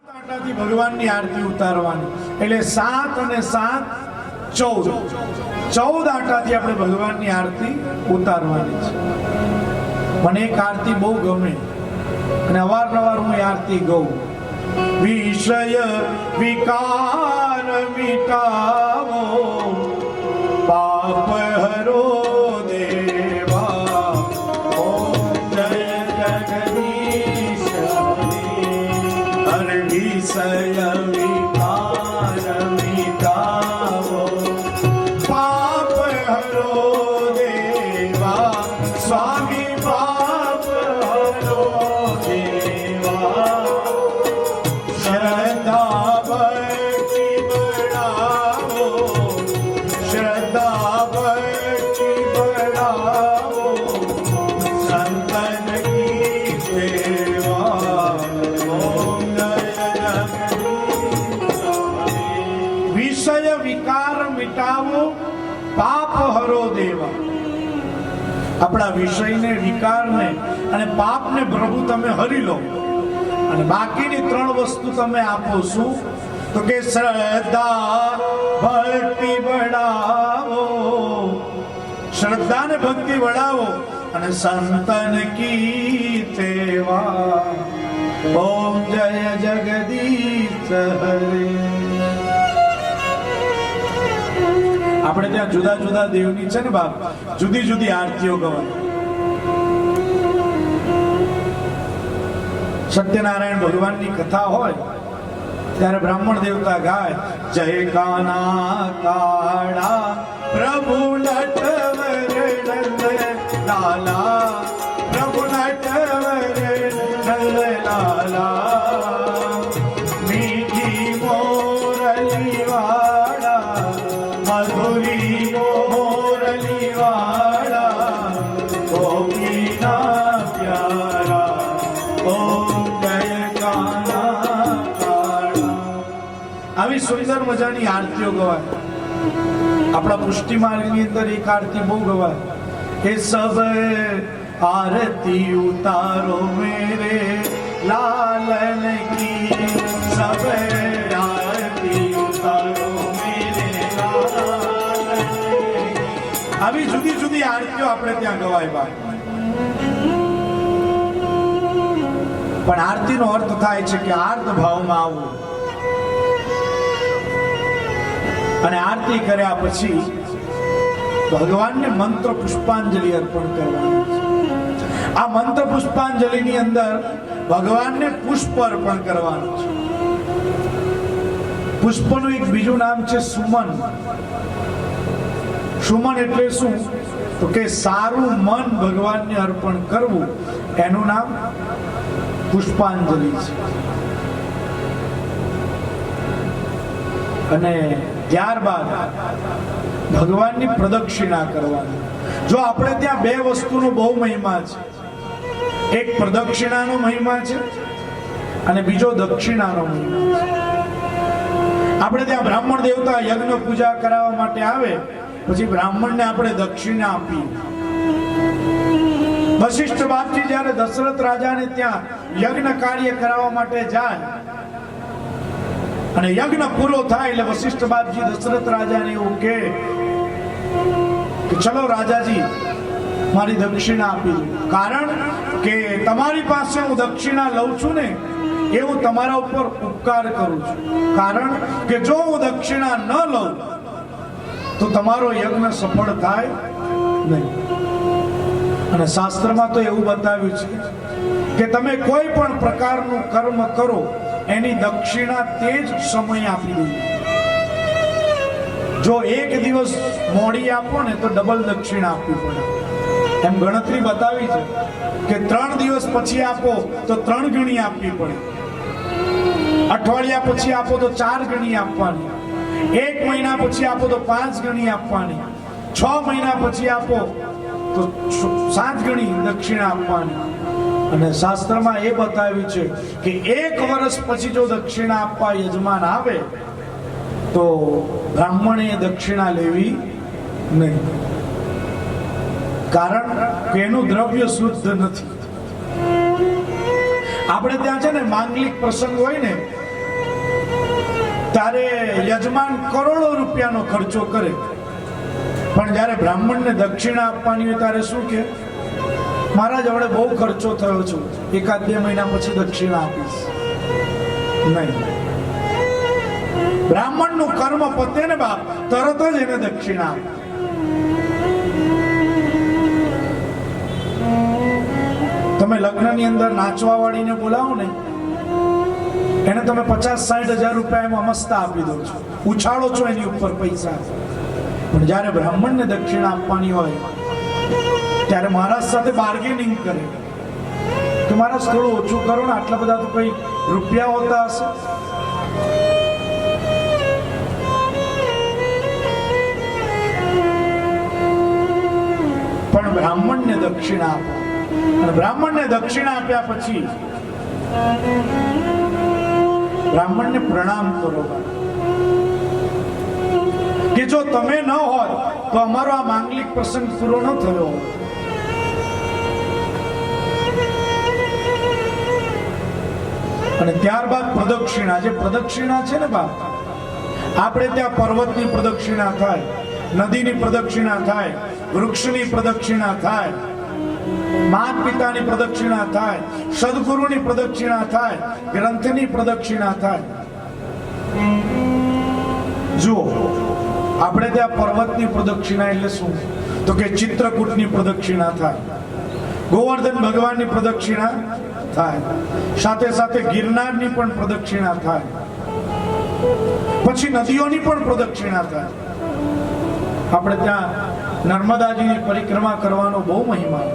આટાથી ભગવાનની આરતી ઉતારવાની એટલે 7 અને 7 14 આટાથી આપણે ભગવાનની આરતી ઉતારવાની છે। મને એક આરતી બહુ ગમે અને અવારનવાર હું આરતી ગાઉં। વિષય વિકાર મિટાવો પાપ હરો દેવા ઓમ જય જગદીશ હરે વિષય વિકાર મિટાવો પાપ હરો દેવા સ્વામી પાપ હરો દેવા શ્રદ્ધા ભક્તિ બઢાવો શ્રદ્ધા ભક્તિ બઢાવો સંતન કી સેવા ઓમ જય જગદીશ વિષય વિકાર મિટાવો પાપ હરો દેવા। આપણા વિષયને વિકારને અને પાપને પ્રભુ તમે હરી લો અને બાકીની 3 વસ્તુ તમે આપો। શું? તો કે શ્રદ્ધા ભક્તિ બઢાવો શ્રદ્ધા ને ભક્તિ બઢાવો અને સંતન કી સેવા ઓમ જય જગદીશ હરે। આપણે ત્યાં જુદા જુદા દેવની છે ને બાપ, જુદી જુદી આરતીઓ ગવાય। સત્યનારાયણ ભગવાનની કથા હોય ત્યારે બ્રાહ્મણ દેવતા ગાય જય કાના કાળા પ્રભુ નટવર નંદ લાલા પ્રભુ નટવર નંદ લાલા મીઠી મોરલી વાળા મધુરી મોરલી વાળા ગોપીના પ્યારા ઓમ જય કાના કાળા। આવી સુંદર મજાની આરતીઓ ગવાય। આપણા પુષ્ટિ માર્ગની અંદર એક આરતી બહુ ગવાય કે સબ આરતી ઉતારો મેરે લાલન કી સબ આરતી ઉતારો મેરે લાલન કી। આવી જુદી જુદી આરતીઓ આપણે ત્યાં ગવાય ભાઈ। પણ આરતીનો અર્થ થાય છે કે આર્ત ભાવમાં આવવું અને આરતી કર્યા પછી ભગવાનને મંત્ર પુષ્પાંજલિ અર્પણ કરવાની છે। આ મંત્ર પુષ્પાંજલિની અંદર ભગવાનને પુષ્પ અર્પણ કરવાનું છે। પુષ્પનું એક બીજું નામ છે સુમન। સુમન એટલે શું? તો કે સારું મન ભગવાનને અર્પણ કરવું એનું નામ પુષ્પાંજલિ છે। અને ત્યારબાદ ભગવાનની પ્રદક્ષિણા કરવાની। જો આપણે ત્યાં 2 વસ્તુનો બહુ મહિમા છે। એક પ્રદક્ષિણાનો મહિમા છે અને બીજો દક્ષિણાનો મહિમા છે। આપણે ત્યાં બ્રાહ્મણ દેવતા યજ્ઞ પૂજા કરાવવા માટે આવે પછી બ્રાહ્મણને આપણે દક્ષિણા આપીએ। વશિષ્ઠ બાપજી જ્યારે દશરથ રાજાને ત્યાં યજ્ઞ કાર્ય કરાવવા માટે જાય અને યજ્ઞ પૂરો થાય એટલે વશિષ્ઠ બાપજી દશરથ રાજાને એવું કહે કે ચલો રાજાજી મારી દક્ષિણા આપી દો। કારણ કે તમારી પાસે હું દક્ષિણા લઉં છું ને એ હું તમારા ઉપર ઉપકાર કરું છું। કારણ કે જો હું દક્ષિણા ન લઉં તો તમારો યજ્ઞ સફળ થાય નહીં। અને શાસ્ત્રમાં તો એવું બતાવ્યું છે કે તમે કોઈ પણ પ્રકારનું કર્મ કરો એની દક્ષિણા તે જ સમય આપી દો। જો 1 દિવસ મોડી આપો ને તો ડબલ દક્ષિણા આપવી પડે। એમ ગણતરી બતાવી છે કે 3 દિવસ પછી આપો તો 3 ગણી આપવી પડે। અઠવાડિયા પછી આપો તો 4 ગણી આપવાની। 1 મહિના પછી આપો તો 5 ગણી આપવાની। 6 મહિના પછી આપો તો 7 ગણી દક્ષિણા આપવાની। અને શાસ્ત્રમાં એ બતાવ્યું છે કે 1 વર્ષ પછી જો દક્ષિણા આપવા યજમાન આવે તો બ્રાહ્મણે દક્ષિણા લેવી નહીં। કારણ કે એનું દ્રવ્ય શુદ્ધ નથી। આપણે ત્યાં છે ને માંગલિક પ્રસંગ હોય ને ત્યારે યજમાન કરોડો રૂપિયાનો ખર્ચો કરે, પણ જ્યારે બ્રાહ્મણને દક્ષિણા આપવાની હોય ત્યારે શું કે, મહારાજ હવે બહુ ખર્ચો થયો છે, 1-2 મહિના પછી દક્ષિણા આપીશ. નહીં, બ્રાહ્મણનું કર્મ પતે ને બાપ, તરત જ એને દક્ષિણા આપે. તમે લગ્નની અંદર નાચવા વાળીને બોલાવો ને, એને તમે 50-60 હજાર રૂપિયા એમાં મસ્ત આપી દો છો, ઉછાળો છો એની ઉપર પૈસા. પણ જ્યારે બ્રાહ્મણને દક્ષિણા આપવાની હોય ત્યારે મહારાજ સાથે બાર્ગેનિંગ કરે કે મહારાજ થોડું ઓછું કરો ને, આટલા બધા તો કઈ રૂપિયા હોતા હશે. પણ બ્રાહ્મણને દક્ષિણા આપો, અને બ્રાહ્મણને દક્ષિણા આપ્યા પછી બ્રાહ્મણને પ્રણામ કરો કે જો તમે ન હોત તો અમારો આ માંગલિક પ્રસંગ પૂરો ન થયો. અને ત્યારબાદ પ્રદક્ષિણા, જે પ્રદક્ષિણા છે ને બાપ, આપણે ત્યાં પર્વતની પ્રદક્ષિણા થાય, નદીની પ્રદક્ષિણા થાય, વૃક્ષની પ્રદક્ષિણા થાય, માતા પિતાની પ્રદક્ષિણા થાય, સદગુરુની પ્રદક્ષિણા થાય, ગ્રંથની પ્રદક્ષિણા થાય. જુઓ, આપણે ત્યાં પર્વતની પ્રદક્ષિણા એટલે શું? તો કે ચિત્રકૂટની પ્રદક્ષિણા થાય, ગોવર્ધન ભગવાનની પ્રદક્ષિણા થાય, સાથે સાથે ગિરનારની પણ પ્રદક્ષિણા થાય, પછી નદીઓની પણ પ્રદક્ષિણા થાય. આપણે ત્યાં નર્મદાજીની પરિક્રમા કરવાનો બહુ મહિમા.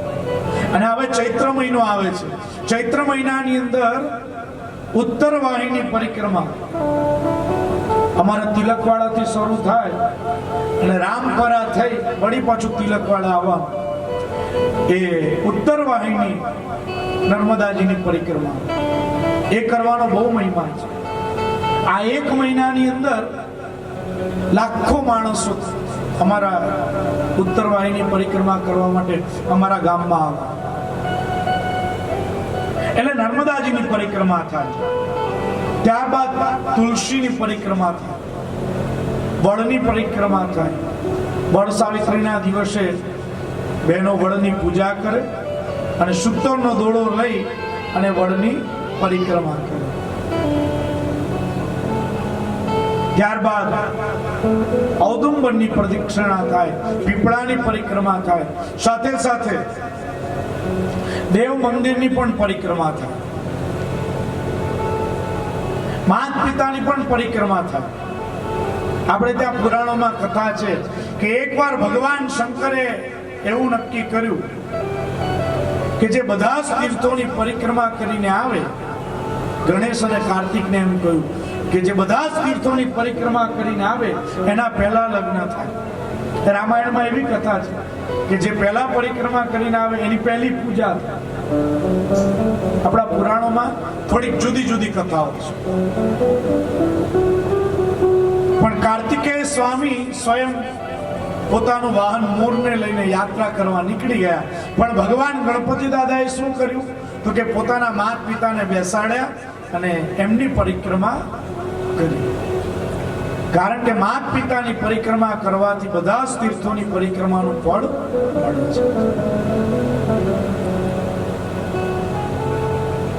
અને હવે ચૈત્ર મહિનો આવે છે, ચૈત્ર મહિનાની અંદર ઉત્તર વાહિની પરિક્રમા અમારા તિલકવાડાથી શરૂ થાય અને રામપરા થઈ વળી પાછું તિલકવાડા આવવા, એ ઉત્તર વાહિની નર્મદાજીની પરિક્રમા એ કરવાનો બહુ મહિમા છે. આ 1 મહિનાની અંદર લાખો માણસો અમારા ઉત્તર વાહિની પરિક્રમા કરવા માટે અમારા ગામમાં આવે. એટલે નર્મદાજીની પરિક્રમા થાય, ત્યારબાદ તુલસીની પરિક્રમા થાય, વડની પરિક્રમા થાય. વડ સાવિત્રીના દિવસે બહેનો વડની પૂજા કરે અને સૂતરનો દોરડો લઈ અને વડની પરિક્રમા કરે. ત્યારબાદ ઔદુંબરની પ્રદક્ષિણા થાય, પીપળાની પરિક્રમા થાય, સાથે સાથે દેવ મંદિરની પણ પરિક્રમા થાય, માતા પિતાની પણ પરિક્રમા થાય. આપણે ત્યાં પુરાણોમાં કથા છે કે એકવાર ભગવાન શંકરે એવું નક્કી કર્યું કે જે બધા જ તીર્થોની પરિક્રમા કરીને આવે, ગણેશ અને કાર્તિકને એમ કહ્યું કે જે બધા જ તીર્થોની પરિક્રમા કરીને આવે એના પહેલા લગ્ન થાય. રામાયણમાં એવી કથા છે કે જે પહેલા પરિક્રમા કરીને આવે એની પહેલી પૂજા થાય. આપણા પુરાણોમાં થોડીક જુદી જુદી કથાઓ છે. પણ કાર્તિકેય સ્વામી સ્વયં પોતાનું વાહન મોરને લઈને યાત્રા કરવા નીકળી ગયા, પણ ભગવાન ગણપતિ દાદાએ શું કર્યું તો કે પોતાના માતા પિતાને બેસાડ્યા અને એમની પરિક્રમા કરી. કારણ કે માતા પિતાની પરિક્રમા કરવાથી બધા જ તીર્થોની પરિક્રમાનું ફળ મળે છે.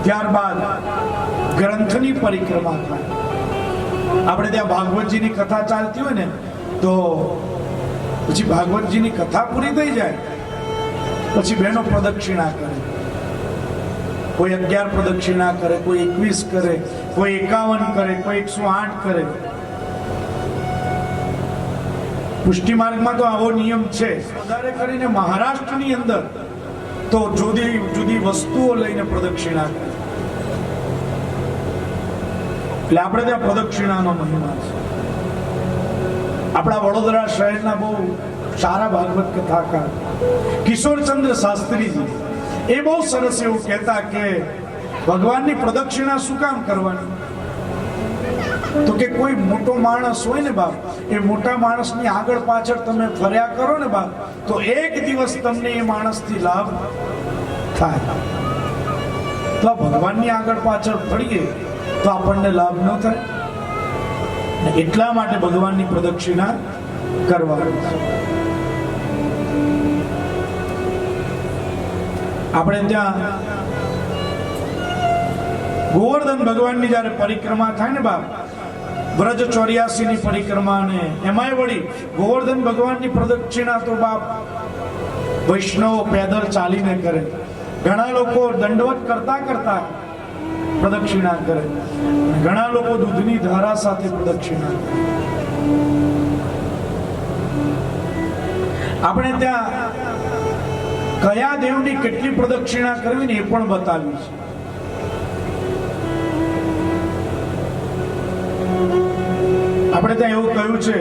ત્યારબાદ ગ્રંથની પરિક્રમા થાય. આપણે ત્યાં ભાગવતજીની કથા ચાલતી હોય ને તો પછી ભાગવતજીની કથા પૂરી થઈ જાય પછી બહેનો પ્રદક્ષિણા કરે. કોઈ 11 પ્રદક્ષિણા કરે, કોઈ 21 કરે, કોઈ 51 કરે, કોઈ 108 કરે. પુષ્ટિ માર્ગમાં તો આવો નિયમ છે. વધારે કરીને મહારાષ્ટ્રની અંદર તો જુદી જુદી વસ્તુઓ લઈને પ્રદક્ષિણા કરે. એટલે આપણે ત્યાં પ્રદક્ષિણાનો મહિમા છે. આપણા વડોદરા શહેરના બહુ સારા ભાગવત કથાકાર કિશોરચંદ્ર શાસ્ત્રીજી એ બહુ સરસ એવું કહેતા કે ભગવાનની પ્રદક્ષિણા શું કામ કરવાની? તો કે કોઈ મોટો માણસ હોય ને બાપ, એ મોટા માણસની આગળ પાછળ તમે ફર્યા કરો ને બાપ, તો એક દિવસ તમને એ માણસથી લાભ થાય. તો ભગવાનની આગળ પાછળ ફરીએ તો આપણને લાભ ન થાય. એટલા માટે ભગવાનની પ્રદક્ષિણા કરવાની છે. આપણે ત્યાં ગોવર્ધન ભગવાનની જયારે પરિક્રમા થાય ને બાપ, વ્રજ 84 ની પરિક્રમા, ને એમાંય વળી ગોવર્ધન ભગવાનની પ્રદક્ષિણા તો બાપ વૈષ્ણવો પેદલ ચાલીને કરે. ઘણા લોકો દંડવત કરતા કરતા પ્રદક્ષિણા કરે, ઘણા લોકો દૂધની ધારા સાથે પ્રદક્ષિણા કરે. આપણે ત્યાં કયા દેવની કેટલી પ્રદક્ષિણા કરવી ને એ પણ બતાવ્યું છે. આપણે ત્યાં એવું કહ્યું છે,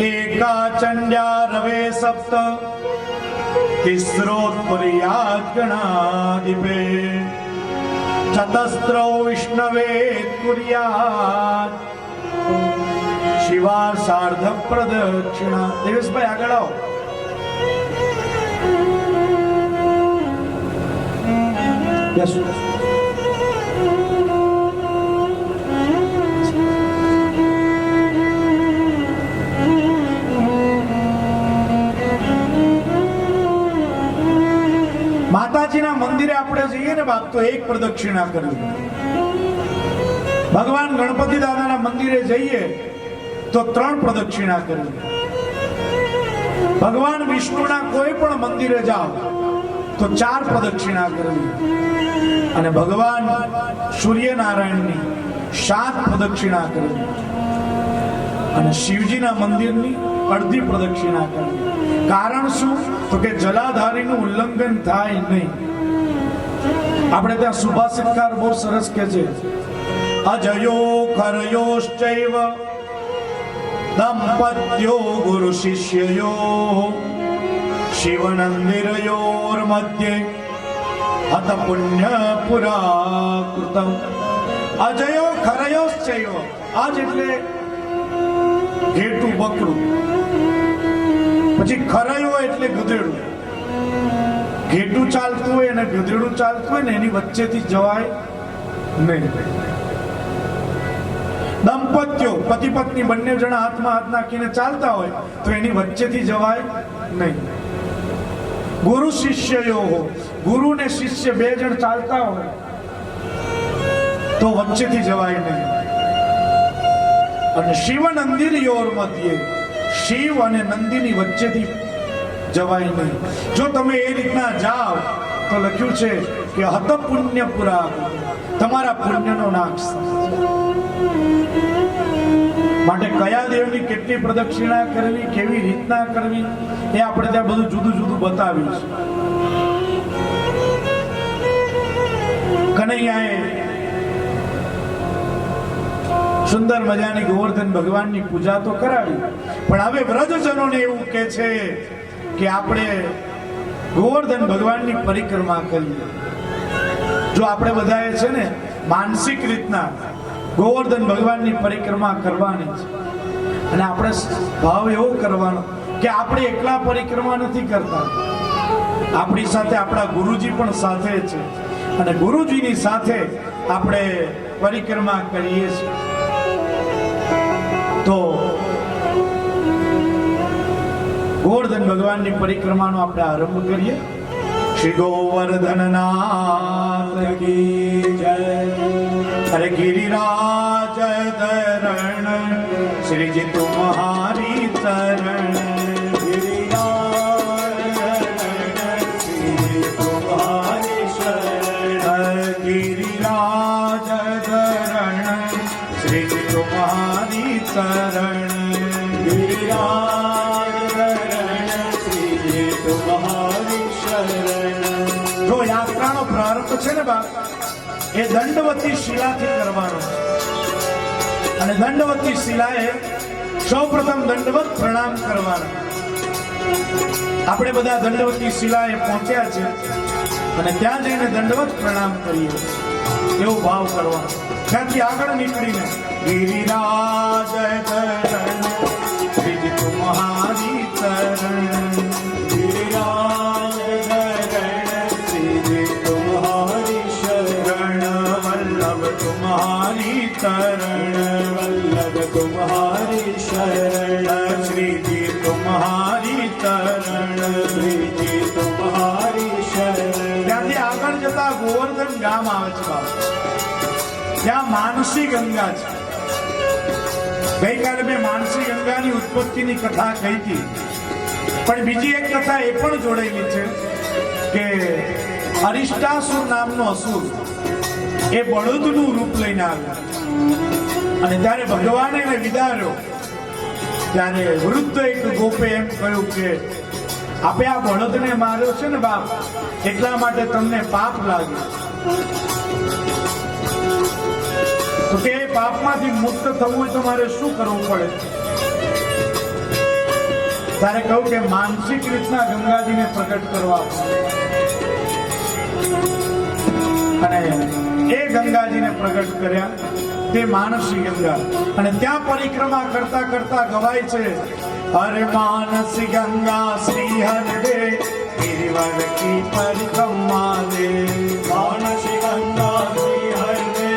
એકા ચંડ્યા રવે સપ્ત તિસ્રોત્પર્યાત ગણાધિપે ચતસ્રો વિષ્ણવે કુર્યાત શિવા સાર્ધ પ્રદક્ષિણા. દેવેશભાઈ આગળ આવો. માતાજીના મંદિરે આપણે જઈએ ને બાપ તો એક પ્રદક્ષિણા કરવી. ભગવાન ગણપતિ દાદાના મંદિરે જઈએ તો 3 પ્રદક્ષિણા કરવી. ભગવાન વિષ્ણુના કોઈ પણ મંદિરે જાઓ તો 4 પ્રદક્ષિણા કરવી. અને ભગવાન સૂર્યનારાયણની 7 પ્રદક્ષિણા કરવી. અને શિવજીના મંદિરની અડધી પ્રદક્ષિણા કરવી. કારણ શું? તો કે જલાધારીનું ઉલ્લંઘન થાય નહીં. આપણે ત્યાં સુભાષિતકાર બહુ સરસ કહે છે, અજયો ખરયોશ્ચૈવ દંપત્યો ગુરુ શિષ્યયો શિવનંદિરયોર મધ્યે હત પુણ્ય પુરાકૃતમ. અજયો ખરયોશ્ચૈવ. આજ એટલે ઘેટું બકરું, પછી ખરયો એટલે ગધેડું. ઘેટું ચાલતું હોય અને ગધેડું ચાલતું હોય ને એની વચ્ચેથી જવાય નહીં. દંપત્યો પતિ પત્ની બંને જણા હાથમાં હાથ નાખીને ચાલતા હોય તો એની વચ્ચેથી જવાય નહીં. ગુરુ શિષ્યયો, ગુરુ ને શિષ્ય 2 જણ ચાલતા હોય તો વચ્ચેથી જવાય નહીં. અને શિવ નંદિર યોર મધ્યે, શિવ અને નંદીની વચ્ચેથી જવાય નહીં. જો તમે એ રીતના જાઓ તો લખ્યું છે કે હત પુણ્ય પુરા, તમારા પુણ્યનો નાશ. માટે કયા દેવની કેટલી પ્રદક્ષિણા કરવી, કેવી રીતના કરવી, એ આપણે ત્યાં બધું જુદું જુદું બતાવ્યું છે. કનૈયાએ સુંદર મજાની ગોવર્ધન ભગવાનની પૂજા તો કરાવી, પણ હવે વ્રજજનોને એવું કહે છે કે આપણે ગોવર્ધન ભગવાનની પરિક્રમા કરીએ. જો આપણે બધાએ છે ને માનસિક રીતના ગોવર્ધન ભગવાનની પરિક્રમા કરવાની છે, અને આપણે ભાવ એવો કરવાનો કે આપણે એકલા પરિક્રમા નથી કરતા, આપણી સાથે આપણા ગુરુજી પણ સાથે છે, અને ગુરુજીની સાથે આપણે પરિક્રમા કરીએ છીએ. તો ગોવર્ધન ભગવાનની પરિક્રમાનો આપણે આરંભ કરીએ. શ્રી ગોવર્ધનનાથ કી જય. અરે ગિરિરાજ ધરણ શ્રીજી તુમ્હારી ચરણ. ગિરિરાજ ધરણ શ્રીજી તુમ્હારી ચરણ. ગિરિરાજ ધરણ શ્રીજી તુમ્હારી શરણ. જો યાત્રાનો પ્રારંભ છે ને બાપ, એ દંડવતી શિલાથી કરવાનો. અને દંડવતી શિલાએ સૌપ્રથમ દંડવત પ્રણામ કરવાના. આપણે બધા દંડવતી શિલાએ પહોંચ્યા છે અને ત્યાં જઈને દંડવત પ્રણામ કરીએ એવો ભાવ કરવાનો. ત્યાંથી આગળ નીકળીને ગિરિરાજ ધરણ શ્રીજી તુમ્હારી ચરણ. ગિરિરાજ ધરણ શ્રીજી તુમ્હારી શરણ. વલ્લભ તુમ્હારી ચરણ. तुम्हारी शरण, श्री जी तुम्हारी चरण, श्री जी तुम्हारी शरण। ત્યાંથી આગળ જતા ગોવર્ધન ગામ આવે છે બાપ. ત્યાં માનસી ગંગા છે. ગઈકાલે મેં માનસી ગંગાની ઉત્પત્તિની કથા કહી હતી, પણ બીજી એક કથા એ પણ જોડેલી છે કે અરિષ્ટાસુર નામનો અસુર એ બળદનું રૂપ લઈને આવ્યો અને ત્યારે ભગવાને એને વિદાર્યો. ત્યારે વૃદ્ધ એક ગોપે એમ કહ્યું કે આપે આ બળદને માર્યો છે ને બાપ, એટલા માટે તમને પાપ લાગ્યું. તો તે પાપમાંથી મુક્ત થવું હોય તો મારે શું કરવું પડે? તારે કહું કે માનસિક રીતના ગંગાજીને પ્રગટ કરવા, અને એ ગંગાજીને પ્રગટ કર્યા, તે માનસી ગંગા. અને ત્યાં પરિક્રમા કરતા કરતા ગવાય છે, અરે માનસી ગંગા શ્રી હરે ગિરિવર કી પરિક્રમા દે, मानसी गंगा श्री हरे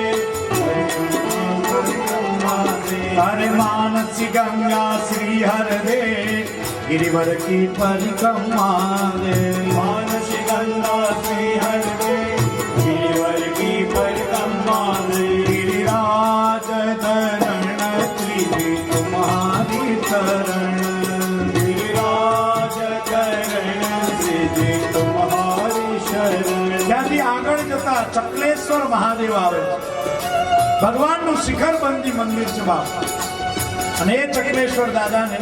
अरे मानसी गंगा श्री हर रे गिरिवर की परिक्रमा दे, मानसी गंगा श्री हरे गिरिवर की परिक्रमा दे, गिरिराज धरण त्रिजी तुम्हारी चरण, गिरिराज चरण श्री तुम्हारी शरण। ત્યાંથી આગળ જતા ચકલેશ્વર મહાદેવ આવે છે. ભગવાનનું શિખરબંધી મંદિર છે બાપ. અને એ ચકલેશ્વર દાદાને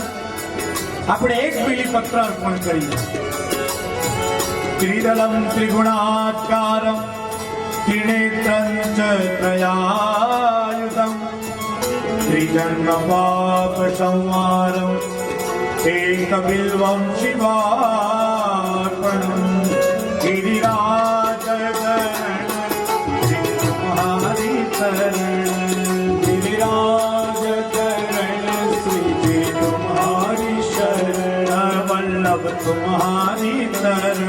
આપણે એક બીલીપત્ર અર્પણ કરીએ. ત્રિદલમ ત્રિગુણાત્કારમ ત્રિનેત્રં ચ ત્રયાયુધમ ત્રિજન્મ પાપ સંહારમ એકબિલ્વમ શિવાર્પણમ ગિરિરાજ ધરણ तुम्हारी चरण, गिरिराज चरण श्री तुम्हारी शरण, वल्लभ तुम्हारी चरण,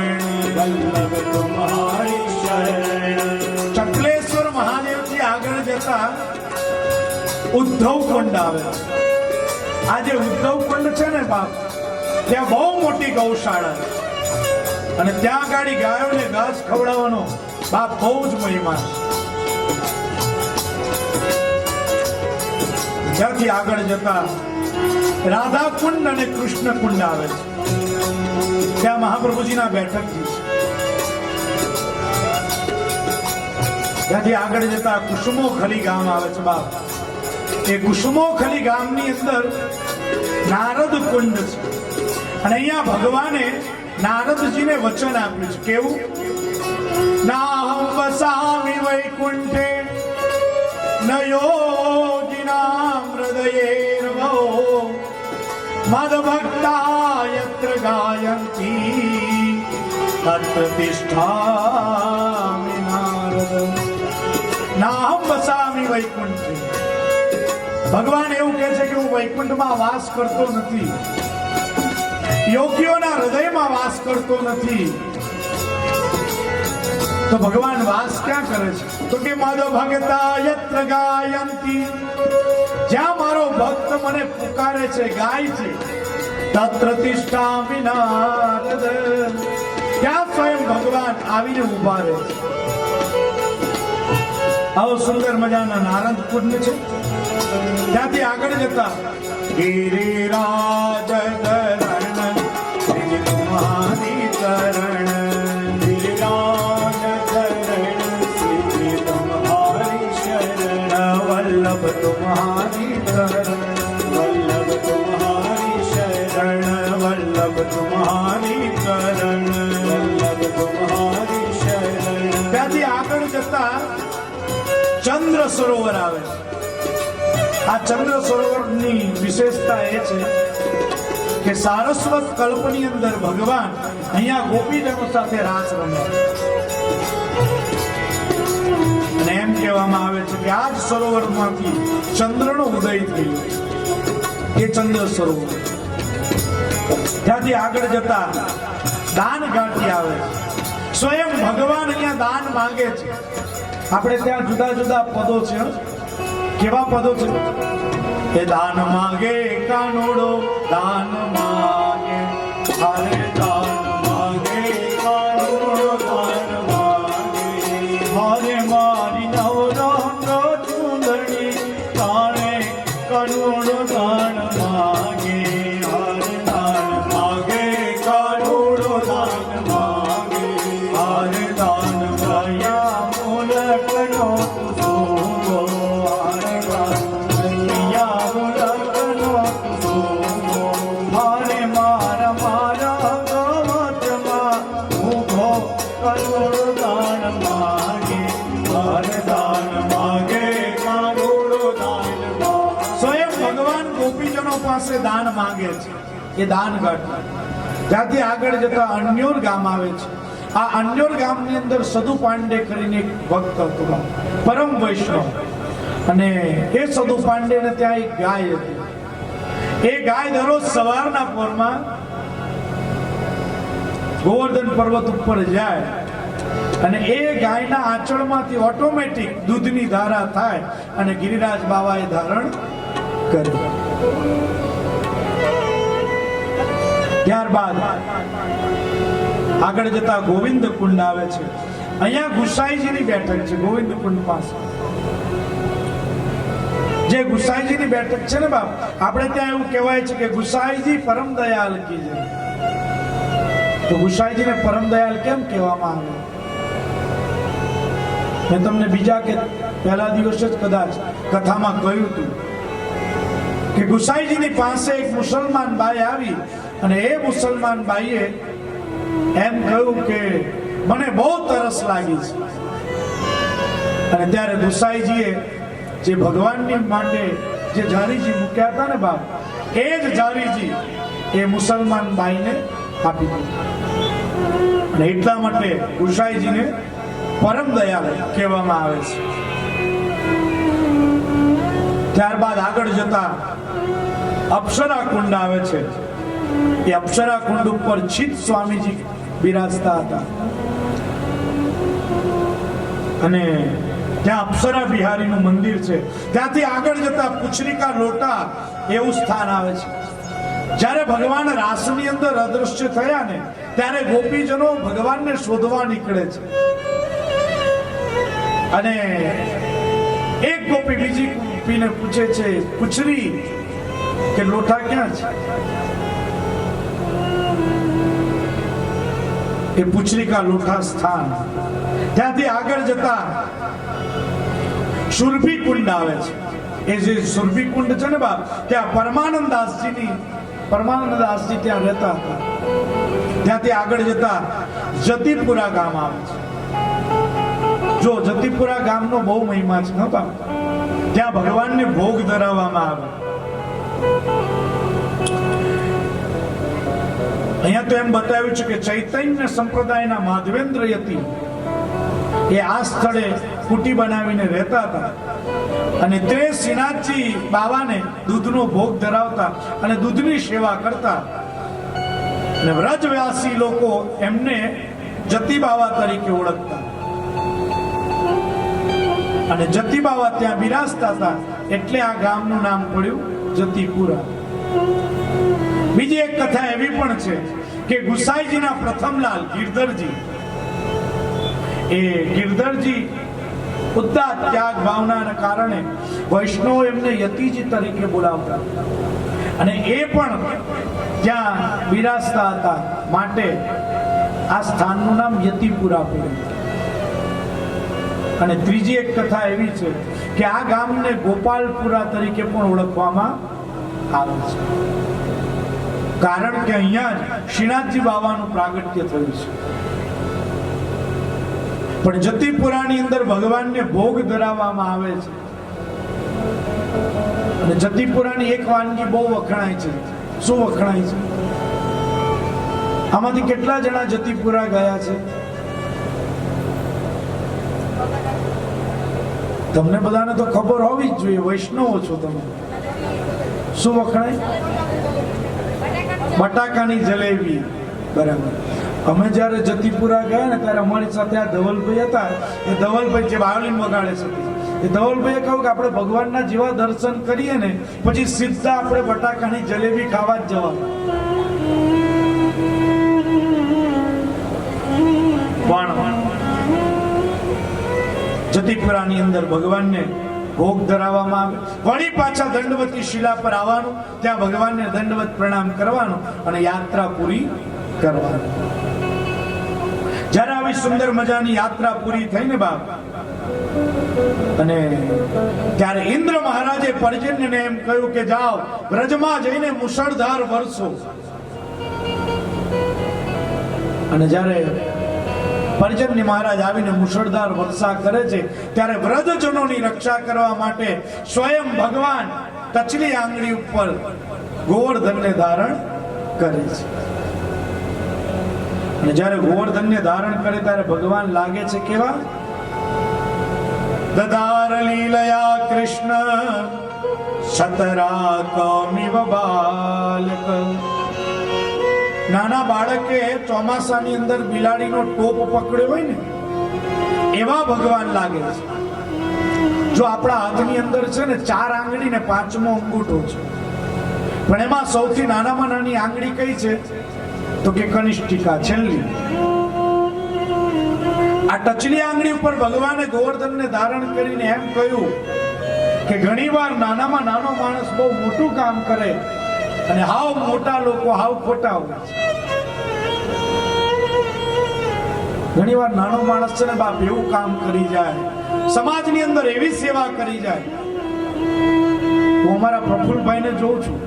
वल्लभ तुम्हारी शरण। ચકલેશ્વર મહાદેવથી આગળ જતા ઉદ્ધવ કુંડ આવે. આ જે ઉદ્ધવ કુંડ છે ને બાપ, ત્યાં બહુ મોટી ગૌશાળા છે અને ત્યાં ગાડી ગાયોને ઘાસ ખવડાવવાનો બાપ બહુ જ મહિમા છે. ત્યાંથી આગળ જતા રાધા કુંડ અને કૃષ્ણ કુંડ આવે છે. ત્યાં મહાપ્રભુજીના બેઠકજી છે. ત્યાંથી આગળ જતા કુસુમોખલી ગામ આવે છે બાપ. એ કુસુમોખલી ગામની અંદર નારદ કુંડ છે અને અહીંયા ભગવાને નારદજીને વચન આપ્યું છે. કેવું? નાહં વસામિ વૈકુંઠે ન યોગિનામ હૃદયેર્વો મદભક્તા યત્ર ગાયંતી તત્ર તિષ્ઠામિ નારદ. નાહં વસામિ વૈકુંઠે. ભગવાન એવું કહે છે કે હું વૈકુંઠમાં વાસ કરતો નથી, યોગીઓના હૃદયમાં વાસ કરતો નથી. તો ભગવાન વાસ ક્યાં કરે છે? તો કે મદ ભક્તા યત્ર ગાયંતી, જ્યાં મારો ભક્ત મને પુકારે છે, ગાય છે, તત્ર તિષ્ઠામિ નારદ, ત્યાં સ્વયં ભગવાન આવીને ઉભા રહે છે. આવો સુંદર મજાના નારદ કુંડ છે. ત્યાંથી આગળ જતા ગિરિરાજ ધરણ શ્રી તમારી ચરણ, गिरिराज चरण श्री तुम्हारी शरण, વલ્લભ તમારી ચરણ, वल्लभ तुम्हारी शरण, વલ્લભ તમારી ચરણ. वल्लभ तुम्हारी शरण। ત્યાંથી આગળ જતા ચંદ્ર સરોવર આવે છે. આ ચંદ્ર સરોવરની વિશેષતા એ છે કે સારસ્વત કલ્પની અંદર ભગવાન અહીંયા ગોપીજનો સાથે રાસ રમ્યા. અને એમ કહેવામાં આવે છે કે આ જ સરોવરમાંથી ચંદ્રનો ઉદય થયો, એ ચંદ્ર સરોવર. ત્યાંથી આગળ જતા દાન ઘાટી આવે છે. સ્વયં ભગવાન અહીંયા દાન માંગે છે. આપણે ત્યાં જુદા જુદા પદો છે. કેવા પદો છે? એ દાન માગે કાનુડો દાન માગે, હરે દાન માગે કાનુડો દાન માગે, હરે મારી નવરંગ ચૂંદડી તાણે કાનુડો દાન માગે, હરે દાન માગે કાનુડો દાન માગે, હરે દાન ગયા મૂલકનો સુગો, હરે દાન ગયા મૂલકનો સુગો, હરે મારા મારા ગવચમાં ઉભો કાનુડો દાન માગે, હરે દાન માગે કાનુડો દાન માગે. સ્વયં ભગવાન ગોપીજનો પાસે દાન માંગે છે. એ દાન ઘટ જ્યાંથી આગળ જતા અન્યોર ગામ આવે છે. આ અન્યોર ગામની અંદર સદુ પાંડે કરીને એક ભક્ત હતો, પરમ વૈષ્ણવ. અને એ સદુ પાંડેને ત્યાં એક ગાય હતી. એ ગાય દરરોજ સવારના પોરમાં ગોવર્ધન પર્વત ઉપર જાય અને એ ગાયના આંચળમાંથી ઓટોમેટિક દૂધની ધારા થાય અને ગિરિરાજ બાવાએ ધારણ કરી. ત્યારબાદ આગળ જતા ગોવિંદ કુંડ આવે છે. અહીંયા ગુસાઈજીની બેઠક છે ગોવિંદ કુંડ પાસે. જે ગુસાઈજીની બેઠક છે ને બાપ, આપણે ત્યાં એવું કહેવાય છે કે ગુસાઈજી પરમ દયાલ કી જય. તો ગુસાઈજીને પરમ દયાલ કેમ કહેવામાં આવે? મેં તમને બીજા કે પહેલા દિવસે જ કદાચ કથામાં કહ્યું હતું કે ગુસાઈજીની પાસે એક મુસલમાન બાઈ આવી અને એ મુસલમાન બાઈએ એમ કહ્યું કે મને બહુ તરસ લાગી છે. અને ત્યારે ગુસાઈજીએ જે ભગવાનની માટે જે જારીજી મૂક્યા હતા ને બાપ, એ જ જારીજી એ મુસલમાન બાઈને આપી દીધી. અને એટલા માટે ગુસાઈજીને પરમ દયાળ કહેવામાં આવે છે. ત્યારબાદ આગળ જતા અપ્સરા કુંડ આવે છે. એ અપ્સરા કુંડ ઉપર ચિત સ્વામીજી બિરાજતા હતા અને ત્યાં અપ્સરા બિહારીનું મંદિર છે. ત્યાંથી આગળ જતા પુછરીકા લોટા એવું સ્થાન આવે છે. જ્યારે ભગવાન રાસની અંદર અદૃશ્ય થયા ને ત્યારે ગોપીજનો ભગવાનને શોધવા નીકળે છે. અને એક ગોપી બીજી ગોપીને પૂછે છે, પુછરી કે લોટા ક્યાં છે? એ પુછરીકા લોઠા સ્થાન. ત્યાંથી આગળ જતા સુરભી કુંડ આવે છે. એ જે સુરભી કુંડ છે ને બાપ, ત્યાં પરમાનંદ દાસજી ત્યાં રહેતા હતા. ત્યાંથી આગળ જતા જતીપુરા ગામ આવે છે. જો જતીપુરા ગામનો બહુ મહિમા છે હા બાપ. ત્યાં ભગવાનને ભોગ ધરાવવામાં આવે. અહીંયા તો એમ બતાવ્યું છે કે ચૈતન્ય સંપ્રદાયના માધવેન્દ્ર યતિ એ આ સ્થળે કુટી બનાવીને રહેતા હતા અને તે શ્રીનાથજી બાવાને દૂધનો ભોગ ધરાવતા અને દૂધની સેવા કરતા. અને વ્રજવાસી લોકો એમને જતી બાવા તરીકે ઓળખતા અને જતી બાવા ત્યાં બિરાજતા હતા એટલે આ ગામનું નામ પડ્યું જતીપુરા. બીજી એક કથા એવી પણ છે કે ગુસાઈજીના પ્રથમલાલ ગિરધરજી, એ ગિરધરજી ઉદાત્ત ત્યાગ ભાવનાના કારણે વૈષ્ણવ એમને યતિજી તરીકે બોલાવતા અને એ પણ ત્યાં બિરાજતા હતા. માટે આ સ્થાનનું નામ યતિપુરા પડ્યું. અને ત્રીજી એક કથા એવી છે કે આ ગામને ગોપાલપુરા તરીકે પણ ઓળખવામાં આવે છે, કારણ કે અહીંયા જ શ્રીનાથજી બાવાનું પ્રાગટ્ય થયું છે. પણ જતીપુરાની અંદર ભગવાનને ભોગ ધરાવવામાં આવે છે. અને જતીપુરાની એક વાનગી બહુ વખણાય છે. શું વખણાય છે? આમાંથી કેટલા જણા જતીપુરા ગયા છે? તમને બધાને તો ખબર હોવી જ જોઈએ, વૈષ્ણવો છો તમે. શું વખણાય? બટાકાની જલેબી. બરાબર. અમે જ્યારે જતીપુરા ગયા ને ત્યારે અમારી સાથે આ ધવલભાઈ હતા. એ ધવલભાઈ જે વાયોલિન વગાડે છે એ ધવલભાઈએ કહ્યું કે આપણે ભગવાનના જેવા દર્શન કરીએ ને પછી સીધા આપણે બટાકાની જલેબી ખાવા જ જવાનું. પણ જતીપુરાની અંદર ભગવાનને ભોગ ધરાવવામાં આવે, વળી પાછા દંડવતી શિલા પર આવવાનું, ત્યાં ભગવાનને દંડવત પ્રણામ કરવાનું અને યાત્રા પૂરી કરવાની. જ્યારે આવી સુંદર મજાની યાત્રા પૂરી થઈને બાપ અને ત્યારે ઇન્દ્ર મહારાજે પર્જન્યને એમ કહ્યું કે જાઓ વ્રજમાં જઈને મુશળધાર વરસો. અને જ્યારે પર્જન્ય મહારાજ આવીને મુશળધાર વર્ષા કરે છે ત્યારે વ્રજજનોની રક્ષા કરવા માટે સ્વયં ભગવાન ટચલી આંગળી ઉપર ગોવર્ધનને ધારણ કરે છે. અને જ્યારે ગોવર્ધનને ધારણ કરે ત્યારે ભગવાન લાગે છે કેવા? દદાર લીલયા કૃષ્ણ સતરાકમિવ બાલક. નાના બાળકે ચોમાસાની અંદર બિલાડીનો ટોપ પકડ્યો હોય ને એવા ભગવાન લાગે છે. જો આપણા હાથની અંદર છે ને 4 આંગળી ને 5મો અંગૂઠો છે, પણ એમાં સૌથી નાનામાં નાની આંગળી કઈ છે? તો કે કનિષ્ઠિકા, છેલ્લી. આ ટચલી આંગળી ઉપર ભગવાને ગોવર્ધનને ધારણ કરીને એમ કહ્યું કે ઘણીવાર નાનામાં નાનો માણસ બહુ મોટું કામ કરે અને હાવ મોટા લોકો હાવ ખોટા હોય છે. ઘણીવાર નાનો માણસ છે ને બાપ એવું કામ કરી જાય, સમાજની અંદર એવી સેવા કરી જાય. હું અમારા પ્રફુલ્લભાઈને જોઉં છું,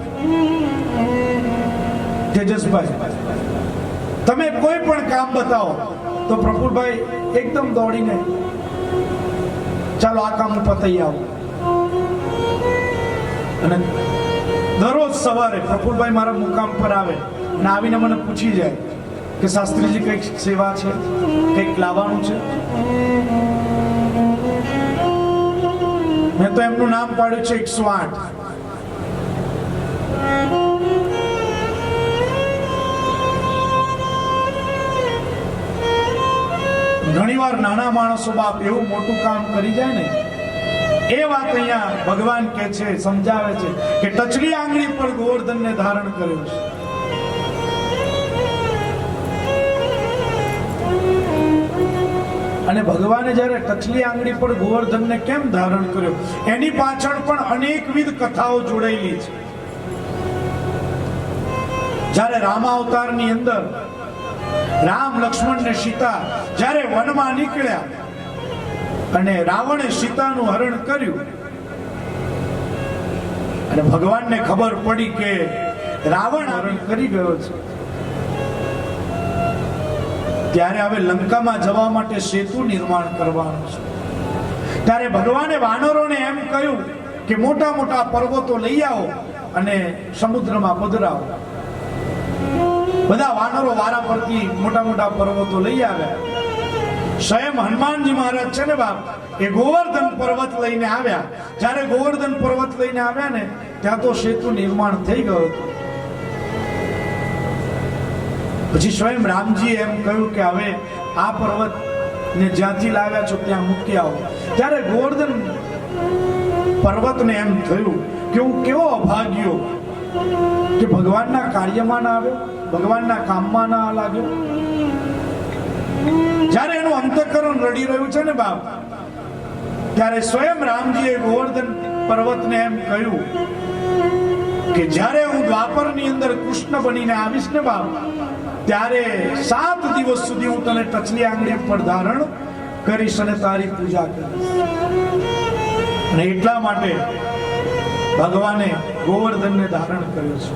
તેજસભાઈ, તમે કોઈ પણ કામ બતાવો તો પ્રફુલ્લભાઈ એકદમ દોડીને ચાલો આ કામ પતાઈ આવો. અને દરરોજ સવારે પ્રફુલ્લભાઈ મારા મુકામ પર આવે અને આવીને મને પૂછી જાય કે શાસ્ત્રીજી કઈક સેવા છે, કઈક લાવવાનું છે. મેં તો એમનું નામ પાડ્યું છે 108. ઘણીવાર નાના માણસો બાપ એવું મોટું કામ કરી જાય ને, એ વાત અહીંયા ભગવાન કહે છે, સમજાવે છે કે ટચલી આંગળી પર ગોવર્ધનને ધારણ કર્યો છે. અને ભગવાને જ્યારે ટચલી આંગળી પર ગોવર્ધનને કેમ ધારણ કર્યો એની પાછળ પણ અનેકવિધ કથાઓ જોડાયેલી છે. જ્યારે રામાવતારની અંદર રામ, લક્ષ્મણ ને સીતા જ્યારે વનમાં નીકળ્યા અને રાવણે સીતાનું હરણ કર્યું અને ભગવાનને ખબર પડી કે રાવણ હરણ કરી ગયો છે, ત્યારે હવે લંકામાં જવા માટે સેતુ નિર્માણ કરવાનું છે. ત્યારે ભગવાને વાનરોને એમ કહ્યું કે મોટા મોટા પર્વતો લઈ આવો અને સમુદ્રમાં પધરાવો. બધા વાનરો વારા પરથી મોટા મોટા પર્વતો લઈ આવ્યા. સ્વયં હનુમાનજી મહારાજ છે ને બાપ, એ ગોવર્ધન પર્વત લઈને આવ્યા. જ્યારે ગોવર્ધન પર્વત લઈને આવ્યા ને ત્યાં તો સેતુ નિર્માણ થઈ ગયો હતો. પછી સ્વયં રામજી એમ કહ્યું કે હવે આ પર્વત ને જ્યાંથી લાવ્યા છો ત્યાં મૂકી આવો. ત્યારે ગોવર્ધન પર્વતને એમ થયું કે હું કેવો અભાગ્યો કે ભગવાનના કાર્યમાં ના આવ્યો, ભગવાનના કામમાં ના લાગ્યો. જ્યારે એનું અંતઃકરણ રડી રહ્યું છે ને બાપ, ત્યારે સ્વયં રામજીએ ગોવર્ધન પર્વતને એમ કહ્યું કે જ્યારે હું દ્વાપરની અંદર કૃષ્ણ બનીને આવીશ ને બાપ, ત્યારે 7 દિવસ સુધી હું તને ટચલી આંગળી પર ધારણ કરીશ અને તારી પૂજા કરીશ. અને એટલા માટે ભગવાને ગોવર્ધનને ધારણ કર્યો છે.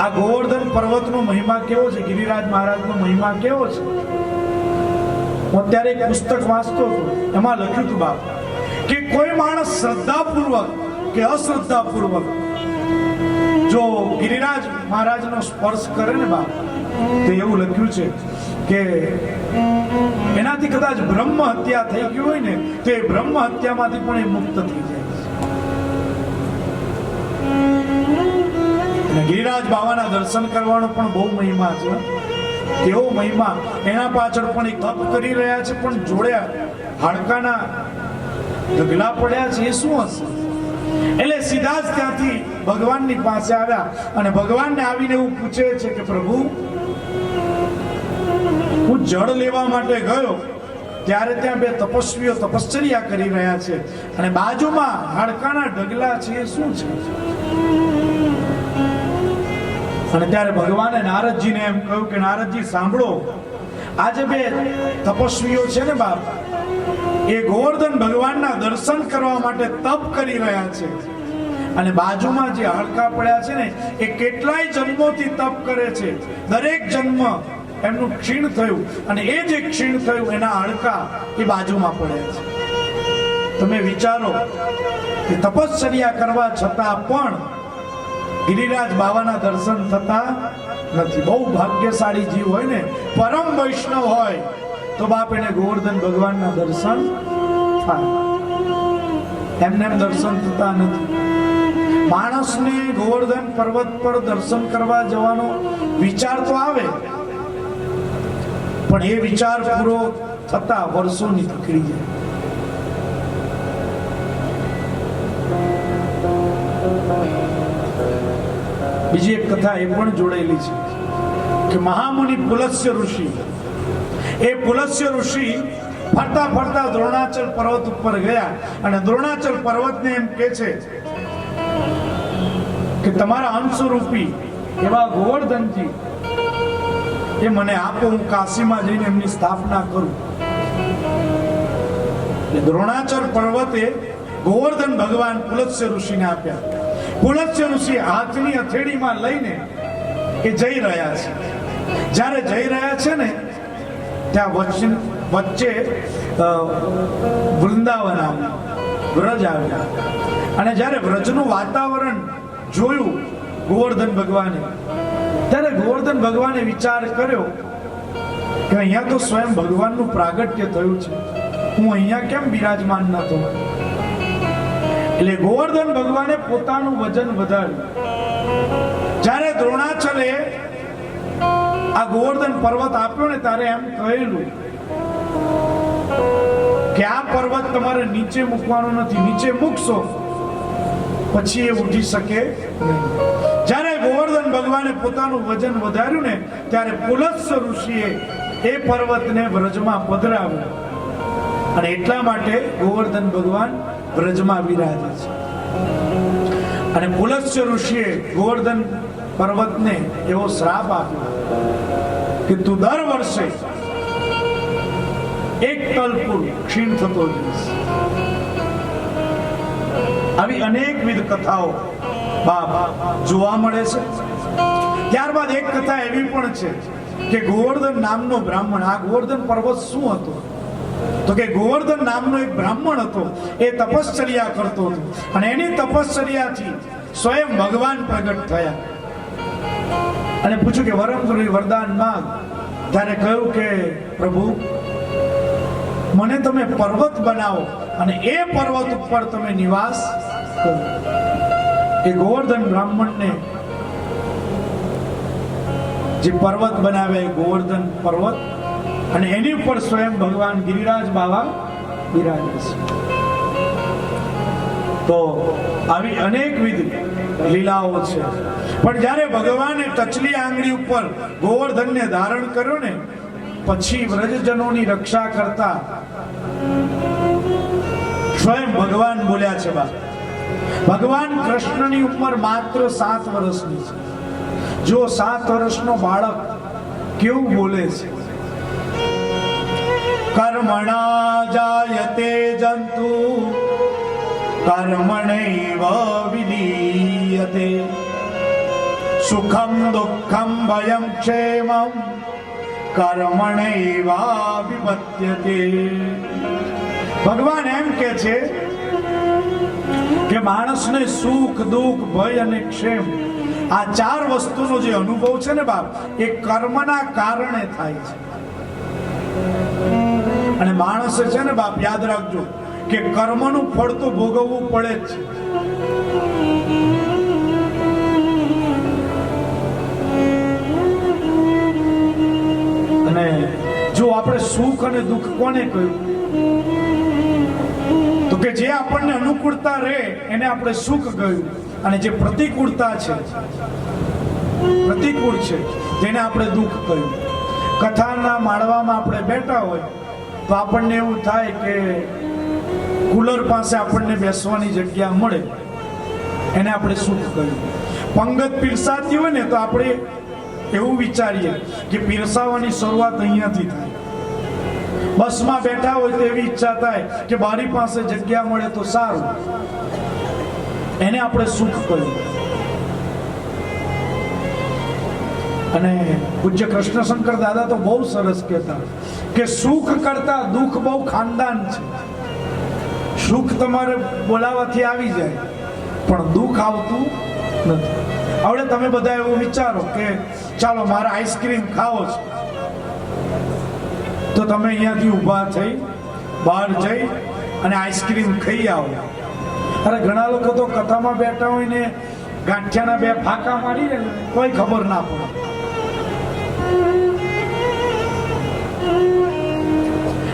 આ ગોવર્ધન પર્વતનો મહિમા કેવો છે, ગિરિરાજ મહારાજનો મહિમા કેવો છે. હું અત્યારે એક પુસ્તક વાંચતો હતો, એમાં લખ્યું હતું બાપ કે કોઈ માણસ શ્રદ્ધાપૂર્વક કે અશ્રદ્ધાપૂર્વક જો ગિરિરાજ મહારાજનો સ્પર્શ કરે ને બાપ, તો એવું લખ્યું છે કે એનાથી કદાચ બ્રહ્મ હત્યા થઈ ગઈ હોય ને તો એ બ્રહ્મ હત્યામાંથી પણ એ મુક્ત થઈ જાય છે. ગિરિરાજ બાવાના દર્શન કરવાનો પણ બહુ મહિમા છે. કેવો મહિમા! એના પાછળ પણ એક તપ કરી રહ્યા છે, પણ જોડે હાડકાના ઢગલા પડ્યા છે એ શું હશે? એટલે સીધા જ ત્યાંથી ભગવાનની પાસે આવ્યા અને ભગવાનને આવીને એવું પૂછે છે કે પ્રભુ, હું જળ લેવા માટે ગયો ત્યારે ત્યાં બે તપસ્વીઓ તપશ્ચર્યા કરી રહ્યા છે અને બાજુમાં હાડકાના ઢગલા છે એ શું છે? અને ત્યારે ભગવાને નારદજીને એમ કહ્યું કે નારદજી સાંભળો, આજે બે તપસ્વીઓ છે ને બાપ, એ ગોવર્ધન ભગવાનના દર્શન કરવા માટે તપ કરી રહ્યા છે અને બાજુમાં જે હાડકા પડ્યા છે ને એ કેટલાય જન્મોથી તપ કરે છે. દરેક જન્મ એમનું ક્ષીણ થયું અને એ જે ક્ષીણ થયું એના હાડકા એ બાજુમાં પડ્યા છે. તમે વિચારો કે તપશ્ચર્યા કરવા છતાં પણ ગિરિરાજ બાવાના દર્શન થતા નથી. બહુ ભાગ્યશાળી જીવ હોય ને, પરમ વૈષ્ણવ હોય તો બાપ એને ગોવર્ધન ભગવાનના દર્શન થાય. એમને એમ દર્શન થતા નથી. માણસને ગોવર્ધન પર્વત પર દર્શન કરવા જવાનો વિચાર તો આવે, પણ એ વિચાર પૂરો થતા વર્ષોની નીકળી જાય. બીજી એક કથા એ પણ જોડેલી છે કે મહામુનિ પુલસ્ય ઋષિ, એ પુલસ્ય ઋષિ ફરતા ફરતા દ્રોણાચલ પર્વત ઉપર ગયા અને દ્રોણાચલ પર્વતને એમ કહે છે કે તમારા અંશરૂપી એવા ગોવર્ધનજી એ મને આપો, હું કાશીમાં જઈને એમની સ્થાપના કરું. દ્રોણાચલ પર્વતે ગોવર્ધન ભગવાન પુલસ્ય ઋષિને આપ્યા. પુલસ્ય ઋષિ હાથની હથેળીમાં લઈને એ જઈ રહ્યા છે. જ્યારે જઈ રહ્યા છે ને ત્યાં વચ્ચે વૃંદાવન આવ્યું, વ્રજ આવ્યા અને જ્યારે વ્રજનું વાતાવરણ જોયું ગોવર્ધન ભગવાને, ત્યારે ગોવર્ધન ભગવાને વિચાર કર્યો કે અહીંયા તો સ્વયં ભગવાનનું પ્રાગટ્ય થયું છે, હું અહીંયા કેમ બિરાજમાન ન થઉં? એટલે ગોવર્ધન ભગવાને પોતાનું વજન વધાર્યું. જ્યારે દ્રોણાચલે આ ગોવર્ધન પર્વત આપ્યો ને ત્યારે એમ કહેલું કે આ પર્વત તમારે નીચે મૂકવાનો નથી, નીચે મૂકશો પછી એ ઉઠી શકે નહીં. જ્યારે ગોવર્ધન ભગવાને પોતાનું વજન વધાર્યું ને ત્યારે પુલસ્ય ઋષિએ એ પર્વતને વ્રજમાં પધરાવ્યો અને એટલા માટે ગોવર્ધન ભગવાન વ્રજમાં બિરાજે છે. અને પુલસ્ય ઋષિએ ગોવર્ધન પર્વતને એવો શ્રાપ આપ્યો કે તું દર વર્ષે એક તલપુર ક્ષીણ થતો જઈશ. આવી અનેકવિધ કથાઓ બાપ જોવા મળે છે. ત્યારબાદ એક કથા એવી પણ છે કે ગોવર્ધન નામનો બ્રાહ્મણ, આ ગોવર્ધન પર્વત શું હતો તો કે ગોવર્ધન નામનો એક બ્રાહ્મણ હતો, એ તપશ્ચર્યા કરતો હતો અને એની તપશ્ચર્યાથી સ્વયં ભગવાન પ્રગટ થયા અને પૂછ્યું કે વરમદુરી વરદાન માંગ. ત્યારે કહ્યું કે પ્રભુ, મને તમે પર્વત બનાવો અને એ પર્વત ઉપર તમે નિવાસ કરો. એ ગોવર્ધન બ્રાહ્મણને જે પર્વત બનાવે ગોવર્ધન પર્વત, અને એની ઉપર સ્વયં ભગવાન ગિરિરાજ બાવા બિરાજે છે. તો આવી અનેકવિધ લીલાઓ છે. પણ જ્યારે ભગવાને ટચલી આંગળી ઉપર ગોવર્ધનને ધારણ કર્યો ને પછી વ્રજજનોની રક્ષા કરતા સ્વયં ભગવાન બોલ્યા છે બા. ભગવાન કૃષ્ણની ઉંમર માત્ર 7 વર્ષની છે. જો 7 વર્ષનો બાળક કેવું બોલે છે, કર્મણા જાયતે જંતુ કર્મણૈવ વિલીયતે સુખમ દુઃખમ ભયમ ક્ષેમમ કર્મણૈવાવિપત્યતે. ભગવાન એમ કહે છે કે માણસને સુખ દુઃખ ભય અને ક્ષેમ આ 4 વસ્તુનો જે અનુભવ છે ને બાપ, એ કર્મના કારણે થાય છે. અને માણસે છે ને બાપ યાદ રાખજો કે કર્મનું ફળ તો ભોગવવું પડે જ છે. અને જો આપણે સુખ અને દુઃખ કોને કહ્યું આપણને અનુકૂળતા રહે એને આપણે સુખ કહ્યું, અને જે પ્રતિકૂળતા છે, પ્રતિકૂળ છે, તેને આપણે દુઃખ કહ્યું. કથાના માળવામાં આપણે બેઠા હોય તો આપણને એવું થાય કે કુલર પાસે આપણને બેસવાની જગ્યા મળે, એને આપણે સુખ કહ્યું. પંગત પીરસાતી હોય ને તો આપણે એવું વિચારીએ કે પીરસાવાની શરૂઆત અહીંયાથી થાય. બસમાં બેઠા હોય તો એવી ઈચ્છા થાય કે બારી પાસે જગ્યા મળે તો સારું, એને આપણે સુખ કહ્યું. અને પૂજ્ય કૃષ્ણશંકર દાદા તો બહુ સરસ કહેતા કે સુખ કરતા દુઃખ બહુ ખાનદાન છે. સુખ તમારે બોલાવાથી આવી જાય પણ દુઃખ આવતું નથી. હવે તમે બધા એવું વિચારો કે ચાલો મારે આઈસ્ક્રીમ ખાવો છે, તો તમે અહીંયાથી ઊભા થઈ બહાર જઈ અને આઈસ્ક્રીમ ખાઈ આવો. અરે ઘણા લોકો તો કથામાં બેઠા હોય ને ગાંઠિયાના બે ફાંકા મારી જાય, કોઈ ખબર ના પડે.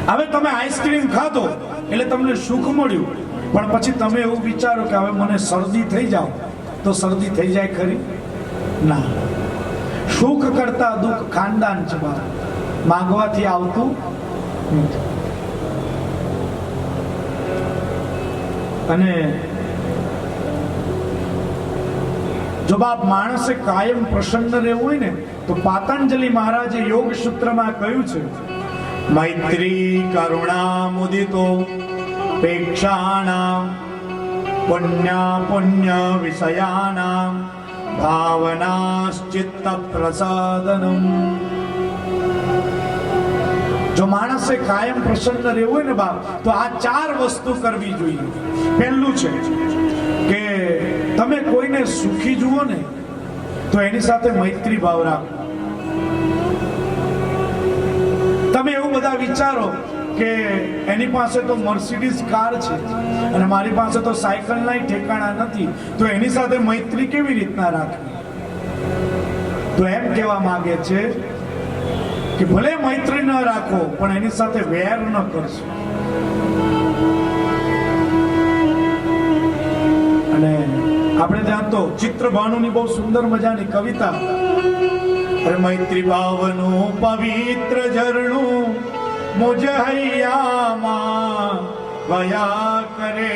હવે તમે આઈસ્ક્રીમ ખાધો એટલે તમને સુખ મળ્યું, પણ પછી તમે એવું વિચારો કે હવે મને શરદી થઈ જાવ તો શરદી થઈ જાય ખરી? ના. સુખ કરતા દુઃખ ખાનદાન છે, માંગવાથી આવતું નથી. અને જો બાપ માણસે કાયમ પ્રસન્ન રહેવું હોય ને તો પાતંજલિ મહારાજે યોગ સૂત્રમાં કહ્યું છે, મૈત્રી કરુણા મુદિતો પેક્ષાણામ પુણ્ય વિષયાનામ ભાવનાશ્ચિત્ત પ્રસાદનમ. જો માણસે કાયમ પ્રસન્ન રહેવું હોય ને બાપ તો આ ચાર વસ્તુ કરવી જોઈએ. પહેલું છે કે તમે કોઈને સુખી જુઓ ને તો એની સાથે મૈત્રી ભાવ રાખો. તમે એવું બધા વિચારો કે એની પાસે તો મર્સિડીઝ કાર છે અને મારી પાસે તો સાયકલના ઠેકાણા નથી, તો એની સાથે મૈત્રી કેવી રીતના રાખવી? તો એમ કહેવા માંગે છે કે ભલે મૈત્રી ન રાખો પણ એની સાથે વેર ન કરશો. અને આપણે ત્યાં તો ચિત્રભાનુની બહુ સુંદર મજાની કવિતા, અરે મૈત્રી ભાવનું પવિત્ર ઝરણું મુજ હૈયામાં વયા કરે,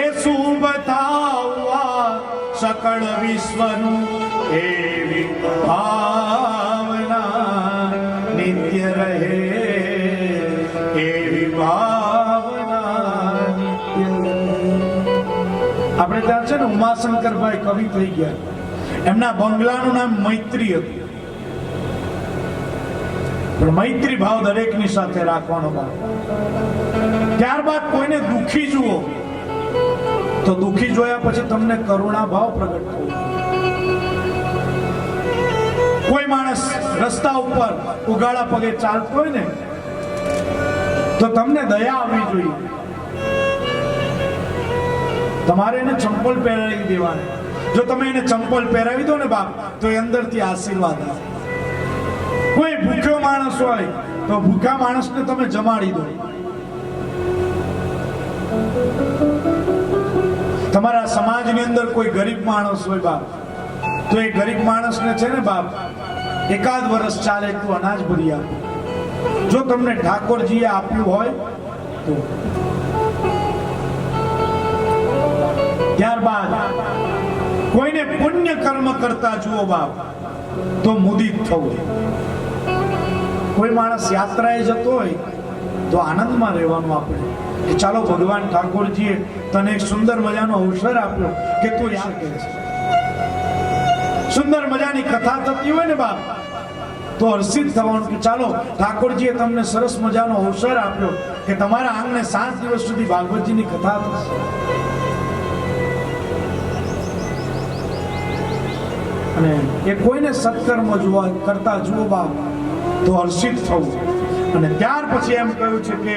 એ શુભ થાવા સકળ વિશ્વનું એવી ભાવના નિત્ય રહે, એવી ભાવના નિત્ય રહે. આપણે ત્યાં છે ને ઉમાશંકરભાઈ કવિ થઈ ગયા, એમના બંગલાનું નામ મૈત્રી હતું. પણ મૈત્રી ભાવ દરેકની સાથે રાખવાનો ભાવ. ત્યારબાદ કોઈને દુઃખી જુઓ તો દુઃખી જોયા પછી તમને કરુણા ભાવ પ્રગટ થવો. કોઈ માણસ રસ્તા ઉપર ઉગાડા પગે ચાલતો હોય ને તો તમને દયા આવવી જોઈએ. તમારે એને ચંપલ પહેરાવી દેવાની. જો તમે એને ચંપલ પહેરાવી દો ને બાપ તો એ અંદરથી આશીર્વાદ આવે. કોઈ ભૂખ્યો માણસ હોય તો ભૂખ્યા માણસને તમે જમાડી દો. તમારા સમાજની અંદર કોઈ ગરીબ માણસ હોય બાપ તો એ ગરીબ માણસને છે ને બાપ એકાદ વર્ષ ચાલે એટલું અનાજ ભરી આપો. જો તમને ઠાકોરજીએ આપ્યું હોય તો. ત્યારબાદ કોઈને પુણ્ય કર્મ કરતા જુઓ બાપ તો મુદિત થવું. કોઈ માણસ યાત્રાએ જતો હોય તો આનંદમાં રહેવાનું આપણે કે ચાલો ભગવાન ઠાકોરજીએ તને એક સુંદર મજાનો અવસર આપ્યો કે તું યાદ કરે છે. સુંદર મજાની કથા થતી હોય ને બાપ તો હર્ષિત થવાનું કે ચાલો ઠાકોરજીએ તમને સરસ મજાનો અવસર આપ્યો કે તમારા આંગણે 7 દિવસ સુધી ભાગવતજીની કથા થશે. અને એ કોઈને સત્કર્મ જોવા કરતા જુઓ બાપ તો હર્ષિત થવું. અને ત્યાર પછી એમ કહ્યું છે કે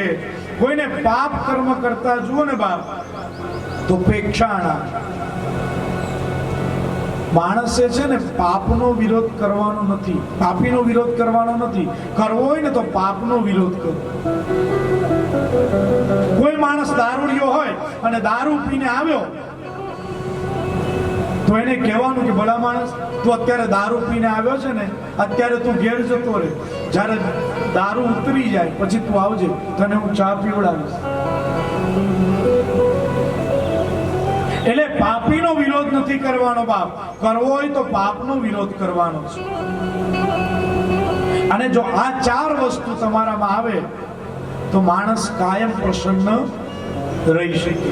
કોઈને પાપ કર્મ કરતા જુઓ ને બાપ તો પેક્ષાણા. માણસે છે ને પાપનો વિરોધ કરવાનો નથી, પાપીનો વિરોધ કરવાનો નથી. કરવો હોય ને તો પાપનો વિરોધ કરો. કોઈ માણસ દારૂડિયો હોય અને દારૂ પીને આવ્યો તો એને કહેવાનું કે ભલા માણસ, તું અત્યારે દારૂ પીને આવ્યો છે ને, અત્યારે તું ઘેર જતો રહે, જ્યારે દારૂ ઉતરી જાય પછી તું આવજે, તને હું ચા પીવડાવીશ. એટલે પાપીનો વિરોધ નથી કરવાનો બાપ, કરવો હોય તો પાપનો વિરોધ કરવાનો છે. અને જો આ 4 વસ્તુ તમારામાં આવે તો માણસ કાયમ પ્રસન્ન રહી શકે.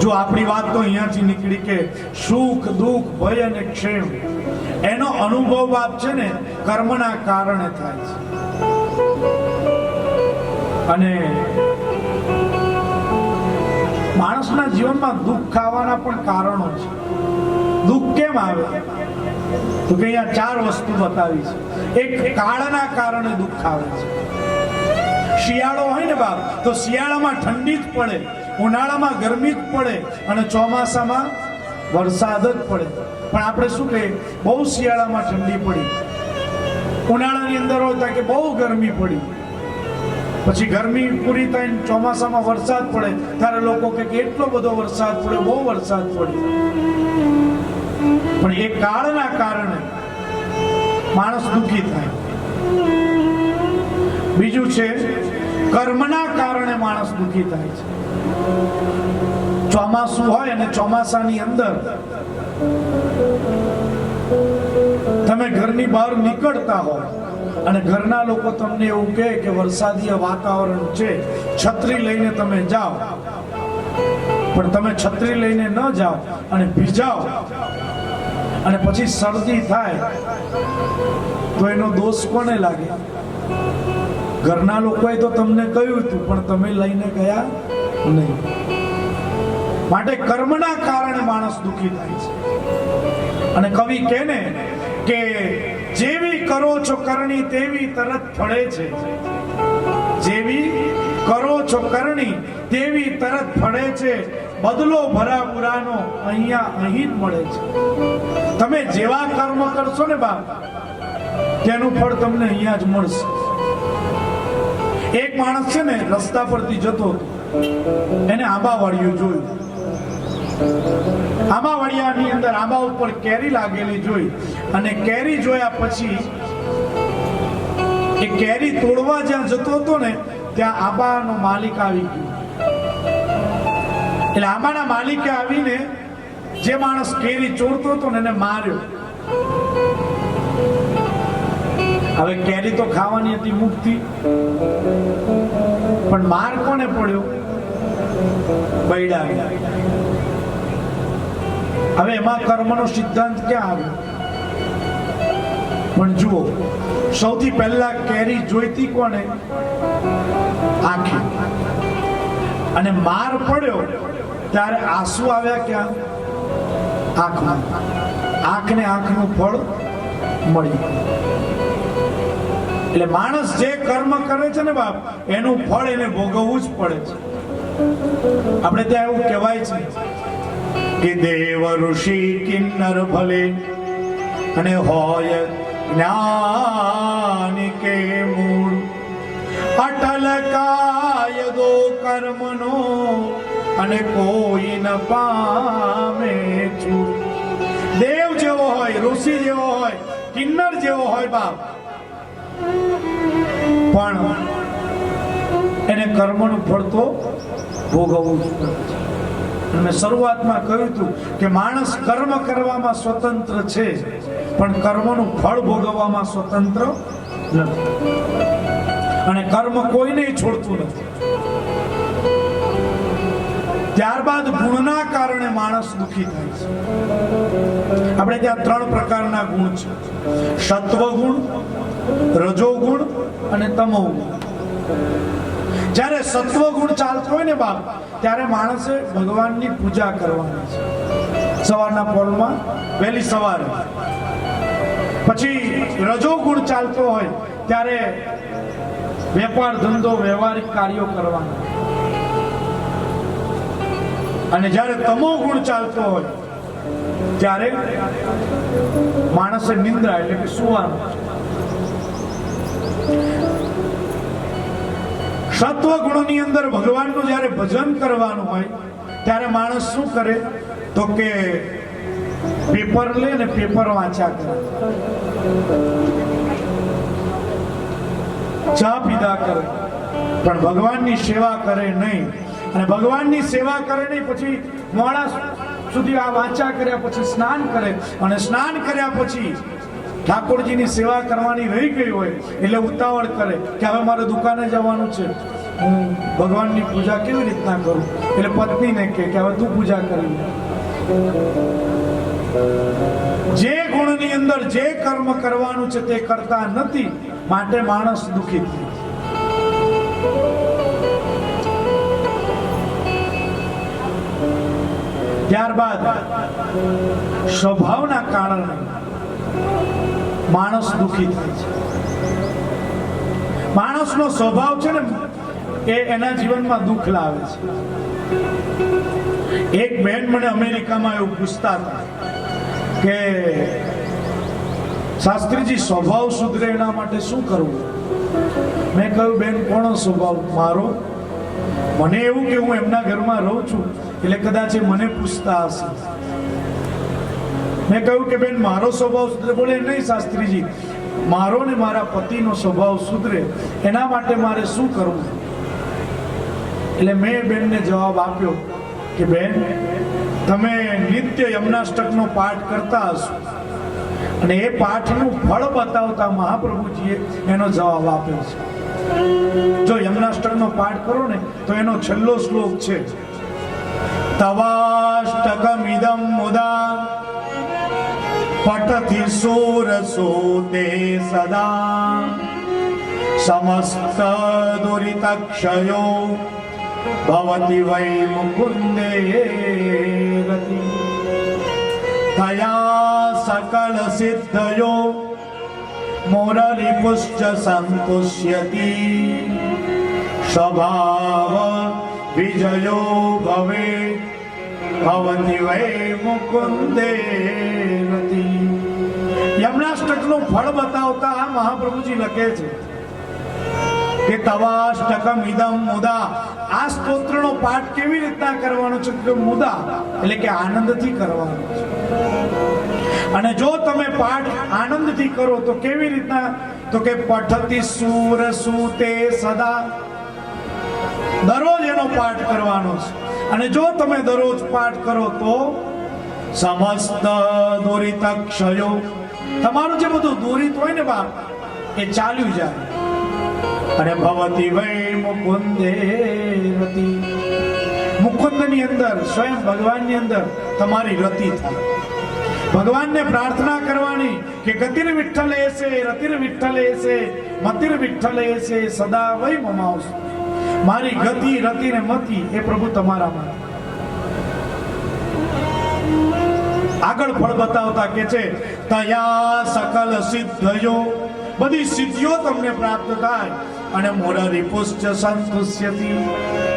જો આપણી વાત તો અહીંયાથી નીકળી કે સુખ દુઃખ ભય અને ક્ષેમ એનો અનુભવ બાપ છે ને કર્મના કારણે થાય છે. અને માણસના જીવનમાં દુઃખ આવવાના પણ કારણો છે. દુઃખ કેમ આવે તો કે અહીંયા 4 વસ્તુ બતાવી છે. એક, કાળના કારણે દુઃખ આવે છે. શિયાળો હોય ને બાપ તો શિયાળામાં ઠંડી જ પડે, ઉનાળામાં ગરમી જ પડે અને ચોમાસામાં વરસાદ જ પડે. પણ આપણે શું કહીએ, બહુ શિયાળામાં ઠંડી પડી, ઉનાળાની અંદર હોય કે બહુ ગરમી પડી, પછી ગરમી પૂરી થઈને ચોમાસામાં વરસાદ પડે ત્યારે લોકો કે એટલો બધો વરસાદ પડ્યો, બહુ વરસાદ પડ્યો. પણ એ કાળના કારણે માણસ દુઃખી થાય. બીજું છે, કર્મના કારણે માણસ દુઃખી થાય છે. ચોમાસું હોય અને ચોમાસાની અંદર તમે ઘરની બહાર નીકળતા હો અને ઘરના લોકો તમને એવું કહે કે વરસાદી વાતાવરણ છે, છત્રી લઈને તમે જાઓ, પણ તમે છત્રી લઈને ન જાઓ અને ભીજાઓ અને પછી શરદી થાય તો એનો દોષ કોને લાગે? ઘરના લોકોએ તો તમને કહ્યું હતું પણ તમે લઈને ગયા નહીં. માટે કર્મના કારણે માણસ દુઃખી થાય છે. અને કવિ કહે ને કે જેવી કરો છો કરણી તેવી તરત ફળે છે, જેવી કરો છો કરણી તેવી તરત ફળે છે, બદલો ભરા બુરાનો અહીંયા અહીં જ મળે છે. તમે જેવા કર્મ કરશો ને બાપ તેનું ફળ તમને અહીંયા જ મળશે. એક માણસ છે ને રસ્તા પરથી જતો હતો, એને આંબાવાડિયું જોયું. આંબાવાડિયાની અંદર આંબા ઉપર કેરી લાગેલી જોઈ અને કેરી જોયા પછી એ કેરી તોડવા જ્યાં જતો હતો ને ત્યાં આંબાનો માલિક આવી ગયો. એટલે આંબાના માલિકે આવીને જે માણસ કેરી ચોરતો હતો ને એને માર્યો. હવે કેરી તો ખાવાની હતી મુક્તિ, પણ માર કોને પડ્યો? બૈડા. હવે એમાં કર્મનો સિદ્ધાંત ક્યાં આવ્યો? પણ જુઓ, સૌથી પહેલા કેરી જોઈતી કોને? આંખે. અને માર પડ્યો ત્યારે આંસુ આવ્યા ક્યાં? આંખમાં. આંખને આંખનું ફળ મળ્યું. એટલે માણસ જે કર્મ કરે છે ને બાપ એનું ફળ એને ભોગવવું જ પડે છે. આપણે ત્યાં એવું કહેવાય છે કે દેવ ઋષિ કિન્નર ભલે અને હોય જ્ઞાન કે મૂળ, અટલ કાયદો કર્મનો અને કોઈ ન પામે છૂટ. દેવ જેવો હોય, ઋષિ જેવો હોય, કિન્નર જેવો હોય બાપ, પણ એને કર્મનું ફળ તો ભોગવવું જ પડે છે. મેં શરૂઆતમાં કહ્યું હતું કે માણસ કર્મ કરવામાં સ્વતંત્ર છે પણ કર્મનું ફળ ભોગવવામાં સ્વતંત્ર નથી. અને કર્મ કોઈને છોડતું નથી. ત્યારબાદ ગુણના કારણે માણસ દુઃખી થાય છે. આપણે ત્યાં 3 પ્રકારના ગુણ છે: સત્વગુણ, રજોગુણ અને તમોગુણ. જ્યારે સત્વગુણ ચાલતો હોય ને બાપ ત્યારે માણસે ભગવાનની પૂજા કરવાની છે સવારના પહોરમાં વહેલી સવારે. પછી રજોગુણ ચાલતો હોય ત્યારે વેપાર ધંધો વ્યવહારિક કાર્યો કરવાના. અને જ્યારે તમો ગુણ ચાલતો હોય ત્યારે માણસે નિંદ્રા એટલે કે સુવાનું. સત્વ ગુણની અંદર ભગવાનનું જ્યારે ભજન કરવાનું હોય ત્યારે માણસ શું કરે તો કે પેપર લે ને પેપર વાંચ્યા કરે, ચા પીધા કરે, પણ ભગવાનની સેવા કરે નહીં. અને ભગવાનની સેવા કરે નહીં પછી મોડા સુધી આ વાંચા કર્યા પછી સ્નાન કરે, અને સ્નાન કર્યા પછી ઠાકોરજીની સેવા કરવાની રહી ગઈ હોય એટલે ઉતાવળ કરે કે હવે મારે દુકાને જવાનું છે, હું ભગવાનની પૂજા કેવી રીતના કરું. એટલે પત્નીને કહે કે હવે તું પૂજા કરી. જે ગુણની અંદર જે કર્મ કરવાનું છે તે કરતા નથી, માટે માણસ દુઃખી થાય. ત્યારબાદ સ્વભાવના કારણે માણસ દુઃખી થાય છે. માણસનો સ્વભાવ છે ને એ એના જીવનમાં દુઃખ લાવે છે. એક બહેન મને અમેરિકામાં એવું પૂછતા હતા કે શાસ્ત્રીજી સ્વભાવ સુધરે એના માટે શું કરવું. મેં કહ્યું બેન કોનો સ્વભાવ? મારો. મને એવું કે હું એમના ઘરમાં રહું છું એટલે કદાચ એ મને પૂછતા હશે. મેં કહ્યું કે બેન મારો સ્વભાવ સુધરે? બોલે નહીં શાસ્ત્રીજી, મારો ને મારા પતિનો સ્વભાવ સુધરે એના માટે મારે શું કરવું. એટલે મેં બેનને જવાબ આપ્યો કે બેન તમે નિત્ય યમનાષ્ટકનો પાઠ કરતા હશો અને એ પાઠનું ફળ બતાવતા મહાપ્રભુજીએ એનો જવાબ આપ્યો છે. જો યમનાષ્ટકનો પાઠ કરો ને તો એનો છેલ્લો શ્લોક છે તવાષ્ટકમિદં મુદા પઠતિ સુરસૂતે સદા સમસ્ત દુરિતક્ષયો ભવતિ વૈ મુકુંદે રતિ તયા સકલ સિદ્ધયો મોરરિપુશ્ચ સંતુષ્યતિ સ્વભાવ વિજયો ભવે ભવતિ વૈ મુકુંદે રતિ. યમનાષ્ટકનું ફળ બતાવતા આ મહાપ્રભુજી લખે છે કે તવાષ્ટકમ ઇદમ મુદા. આ સ્તોત્રનો પાઠ કેવી રીતના કરવાનો છે? કે મુદા એટલે કે આનંદથી કરવાનો છે. અને જો તમે પાઠ આનંદથી કરો તો કેવી રીતના? તો કે પઠતિ સુર સૂતે સદા. દરરોજ એનો પાઠ કરવાનો છે. અને જો તમે દરરોજ પાઠ કરો તો સમસ્ત દુરિતક્ષયો, તમારું જે બધું દુરિત હોય ને બાપ એ ચાલ્યું જાય. અને ભવતિ વૈ મુકુંદે રતિ. મુકુંદની અંદર સ્વયં ભગવાનની અંદર તમારી રતિ થાય. ભગવાનને પ્રાર્થના કરવાની કે ગતિર વિઠ્ઠલ એસે રતિર વિઠ્ઠલ એસે મતિર વિઠ્ઠલ એસે સદા વૈ મમાઉસ. મારી ગતિ રતિ ને મતિ એ પ્રભુ તમારામાં. આગળ ફળ બતાવતા કે છે તયા સકલ સિદ્ધયો, બધી સિદ્ધિઓ તમને પ્રાપ્ત થાય. અને મોરરિપુશ્ચ સંતુષ્યતિ,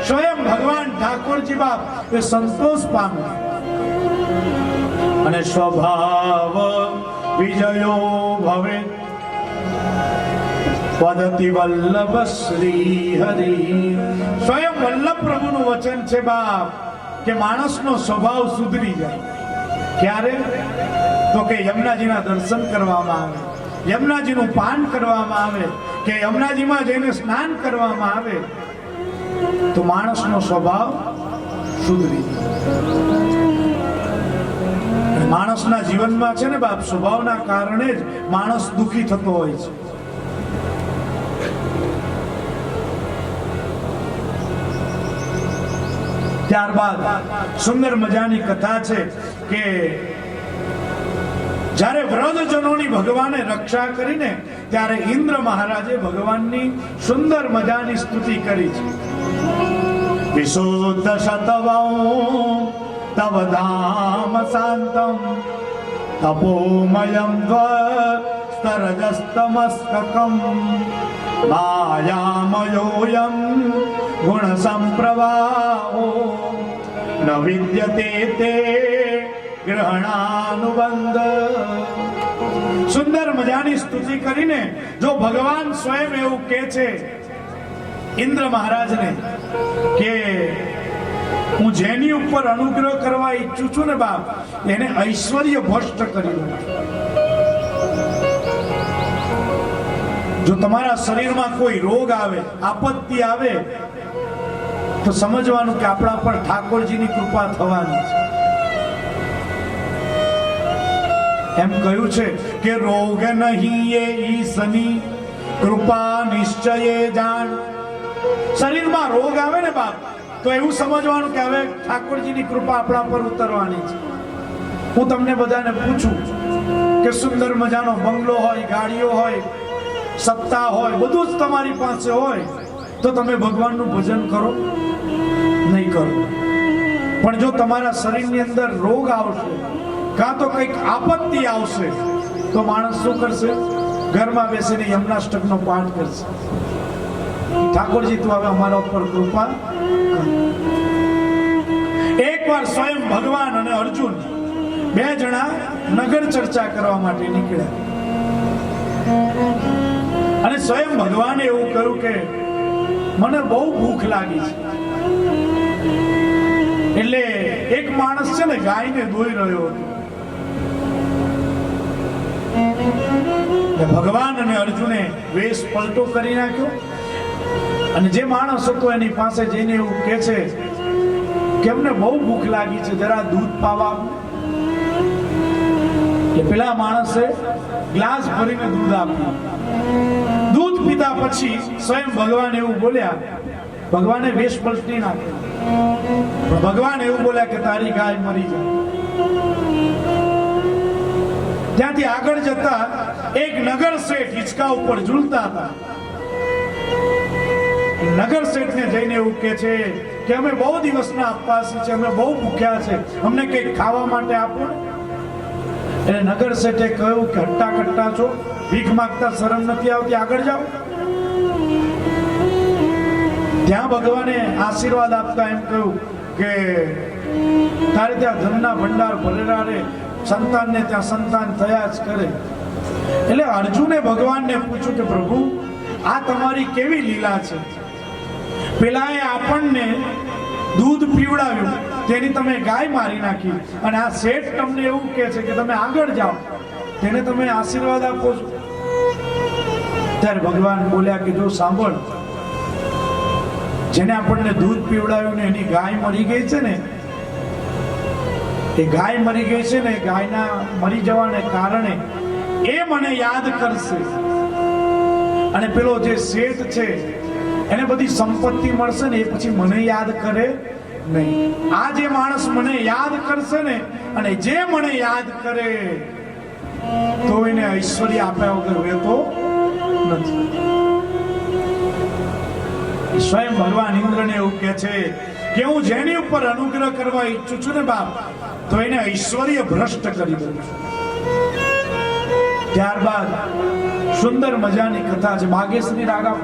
સ્વયં ભગવાન ઠાકોરજી બાપ એ સંતોષ પામે. અને સ્વભાવ વિજયો ભવે પદતિ વલ્લભ શ્રી હરિ. સ્વયં વલ્લભ પ્રભુનું વચન છે બાપ કે માણસનો સ્વભાવ સુધરી જાય. ક્યારે? તો કે યમુનાજીના દર્શન કરવામાં આવે, યમુનાજીનું પાન કરવામાં આવે, કે યમુનાજીમાં જઈને સ્નાન કરવામાં આવે તો માણસનો સ્વભાવ સુધરી જાય. માણસના જીવનમાં છે ને બાપ સ્વભાવના કારણે જ માણસ દુઃખી થતો હોય છે. ત્યારબાદ સુંદર મજાની કથા છે કે જ્યારે વ્રજજનોની ભગવાને રક્ષા કરીને ત્યારે ઇન્દ્ર મહારાજે ભગવાનની સુંદર મજાની સ્તુતિ કરી છે. વિશુદ્ધ શતવં તવ ધામ શાંતમ તપોમયમ સ્તરજસ્તમસ્તકમ માયામયોયમ ગુણ સંપ્રવાહો ન વિદ્યતે તે ગ્રહણાનુબંધ. સુંદર મજાની સ્તુતિ કરીને જો ભગવાન સ્વયં એવું કહે છે ઇન્દ્ર મહારાજને કે હું જેની ઉપર અનુગ્રહ કરવા ઈચ્છું છું ને બાપ, એને ઐશ્વર્ય ભ્રષ્ટ કરી દઉં. જો તમારા શરીરમાં કોઈ રોગ આવે, આપત્તિ આવે, તો સમજવાનું કે આપણા પર ઠાકોરજીની કૃપા થવાની છે. એમ કહ્યું છે કે રોગ નહીં એ ઈશની કૃપા નિશ્ચયે જાણ. શરીરમાં રોગ આવે ને બાપ, તો એવું સમજવાનું કે હવે ઠાકોરજીની કૃપા આપણા પર ઉતરવાની છે. હું તમને બધાને પૂછું કે સુંદર મજાનો બંગલો હોય, ગાડીઓ હોય, સત્તા હોય, બધું જ તમારી પાસે હોય, તો તમે ભગવાનનું ભજન કરો? નહીં કરો. પણ જો તમારા શરીરની અંદર રોગ આવશે, કાં તો કંઈક આપત્તિ આવશે, તો માણસ શું કરશે? ઘરમાં બેસીને યમનાષ્ટકનો પાઠ કરશે. ઠાકોરજી તું હવે અમારા ઉપર કૃપા કર. એકવાર સ્વયં ભગવાન અને અર્જુન બે જણા નગર ચર્ચા કરવા માટે નીકળ્યા અને સ્વયં ભગવાને એવું કહ્યું કે મને બહુ ભૂખ લાગી છે. એટલે એક માણસ છે ને ગાયને દોઈ રહ્યો હતો. ભગવાન અને અર્જુને વેશ પલટો કરી નાખ્યો અને જે માણસ હતો એની પાસે જઈને એવું કહે છે કે અમને બહુ ભૂખ લાગી છે, જરા દૂધ પાવા. એટલે પેલા માણસે ગ્લાસ ભરીને દૂધ આપ્યું. દૂધ પીધા પછી સ્વયં ભગવાન એવું બોલ્યા, ભગવાને વેશ પલટી નાખ્યો, પણ ભગવાન એવું બોલ્યા કે તારી ગાય મરી જાય. ત્યાંથી આગળ જતા એક નગર શેઠ હિંચકા ઉપર ઝૂલતા હતા. નગર શેઠને જઈને એવું કહે છે કે અમે બહુ દિવસના ઉપવાસી છે, અમે બહુ ભૂખ્યા છે, અમને કંઈક ખાવા માટે આપો. એટલે નગર શેઠે કહ્યું કે હટ્ટા કટ્ટા છો, ભીખ માંગતા શરમ નથી આવતી, આગળ જાઓ. ત્યાં ભગવાને આશીર્વાદ આપતા એમ કહ્યું કે તારે ત્યાં ધનના ભંડાર ભરેલા રે, સંતાનને ત્યાં સંતાન થયા જ કરે. એટલે અર્જુને ભગવાનને પૂછ્યું કે પ્રભુ આ તમારી કેવી લીલા છે? પેલાએ આપણને દૂધ પીવડાવ્યું, તેની તમે ગાય મારી નાખી, અને આ શેઠ તમને એવું કહે છે કે તમે આગળ જાઓ, તેને તમે આશીર્વાદ આપો છો. ત્યારે ભગવાન બોલ્યા કે જો સાંભળ, જેને આપણને દૂધ પીવડાવ્યું ને એની ગાય મરી ગઈ છે ને, એ ગાય મરી ગઈ છે ને, ગાયના મરી જવાને કારણે એ મને યાદ કરશે, અને પેલો જે શેઠ છે એને બધી સંપત્તિ મળશે ને, એ પછી મને યાદ કરે નહીં. આ જે માણસ મને યાદ કરશે ને, અને જે મને યાદ કરે તો એને ઐશ્વર્ય આપ્યા વગર વેતો નથી. સ્વયં ભગવાન ઇન્દ્રને એવું કહે છે કે હું જેની ઉપર અનુગ્રહ કરવા ઈચ્છું છું ને બાપ, તો એને ઐશ્વર્ય ભ્રષ્ટ કરી દઉં છું. ત્યારબાદ સુંદર મજાની કથા છે. બાગેશ્વરી રાગા